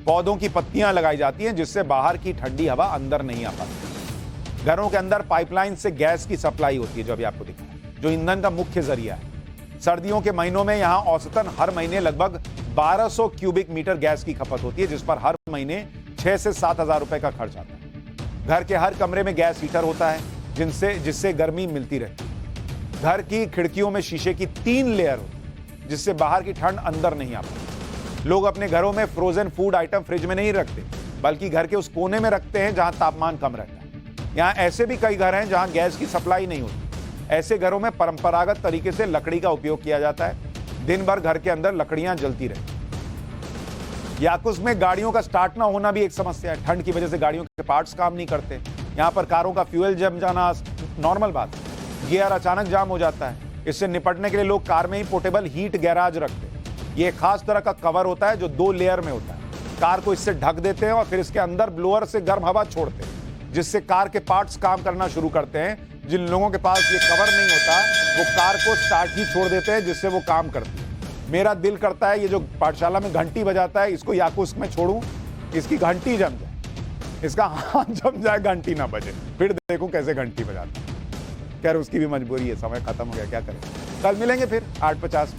पौधों की पत्तियां लगाई जाती हैं जिससे बाहर की ठंडी हवा अंदर नहीं आ पाती। घरों के अंदर पाइपलाइन से गैस की सप्लाई होती है, जो अभी आपको दिखा है, जो ईंधन का मुख्य जरिया है। सर्दियों के महीनों में यहां औसतन हर महीने लगभग 1200 क्यूबिक मीटर गैस की खपत होती है, जिस पर हर महीने 6 से 7 हजार रुपए का खर्च आता है। घर के हर कमरे में गैस हीटर होता है जिससे गर्मी मिलती रहती है। घर की खिड़कियों में शीशे की 3 लेयर होती है, जिससे बाहर की ठंड अंदर नहीं आ पाती। लोग अपने घरों में फ्रोजन फूड आइटम फ्रिज में नहीं रखते, बल्कि घर के उस कोने में रखते हैं जहां तापमान कम रहता है। यहाँ ऐसे भी कई घर हैं जहां गैस की सप्लाई नहीं होती। ऐसे घरों में परंपरागत तरीके से लकड़ी का उपयोग किया जाता है। दिन भर घर के अंदर लकड़ियां जलती रहती। याकुत्स्क में गाड़ियों का स्टार्ट ना होना भी एक समस्या है। ठंड की वजह से गाड़ियों के पार्ट्स काम नहीं करते। यहाँ पर कारों का फ्यूल जम जाना नॉर्मल बात है। गियर अचानक जाम हो जाता है। इससे निपटने के लिए लोग कार में ही पोर्टेबल हीट गैराज रखते हैं। ये खास तरह का कवर होता है जो 2 लेयर में होता है। कार को इससे ढक देते हैं और फिर इसके अंदर ब्लोअर से गर्म हवा छोड़ते हैं, जिससे कार के पार्ट्स काम करना शुरू करते हैं। जिन लोगों के पास ये कवर नहीं होता वो कार को स्टार्ट ही छोड़ देते हैं, जिससे वो काम करती है। मेरा दिल करता है ये जो पाठशाला में घंटी बजाता है इसको याकुत्स्क में छोड़ूं, इसकी घंटी जम जाए, इसका हाथ जम जाए, घंटी ना बजे, फिर देखो कैसे घंटी बजाता है। खैर उसकी भी मजबूरी है, समय खत्म हो गया, क्या करें। कल मिलेंगे फिर 8:50।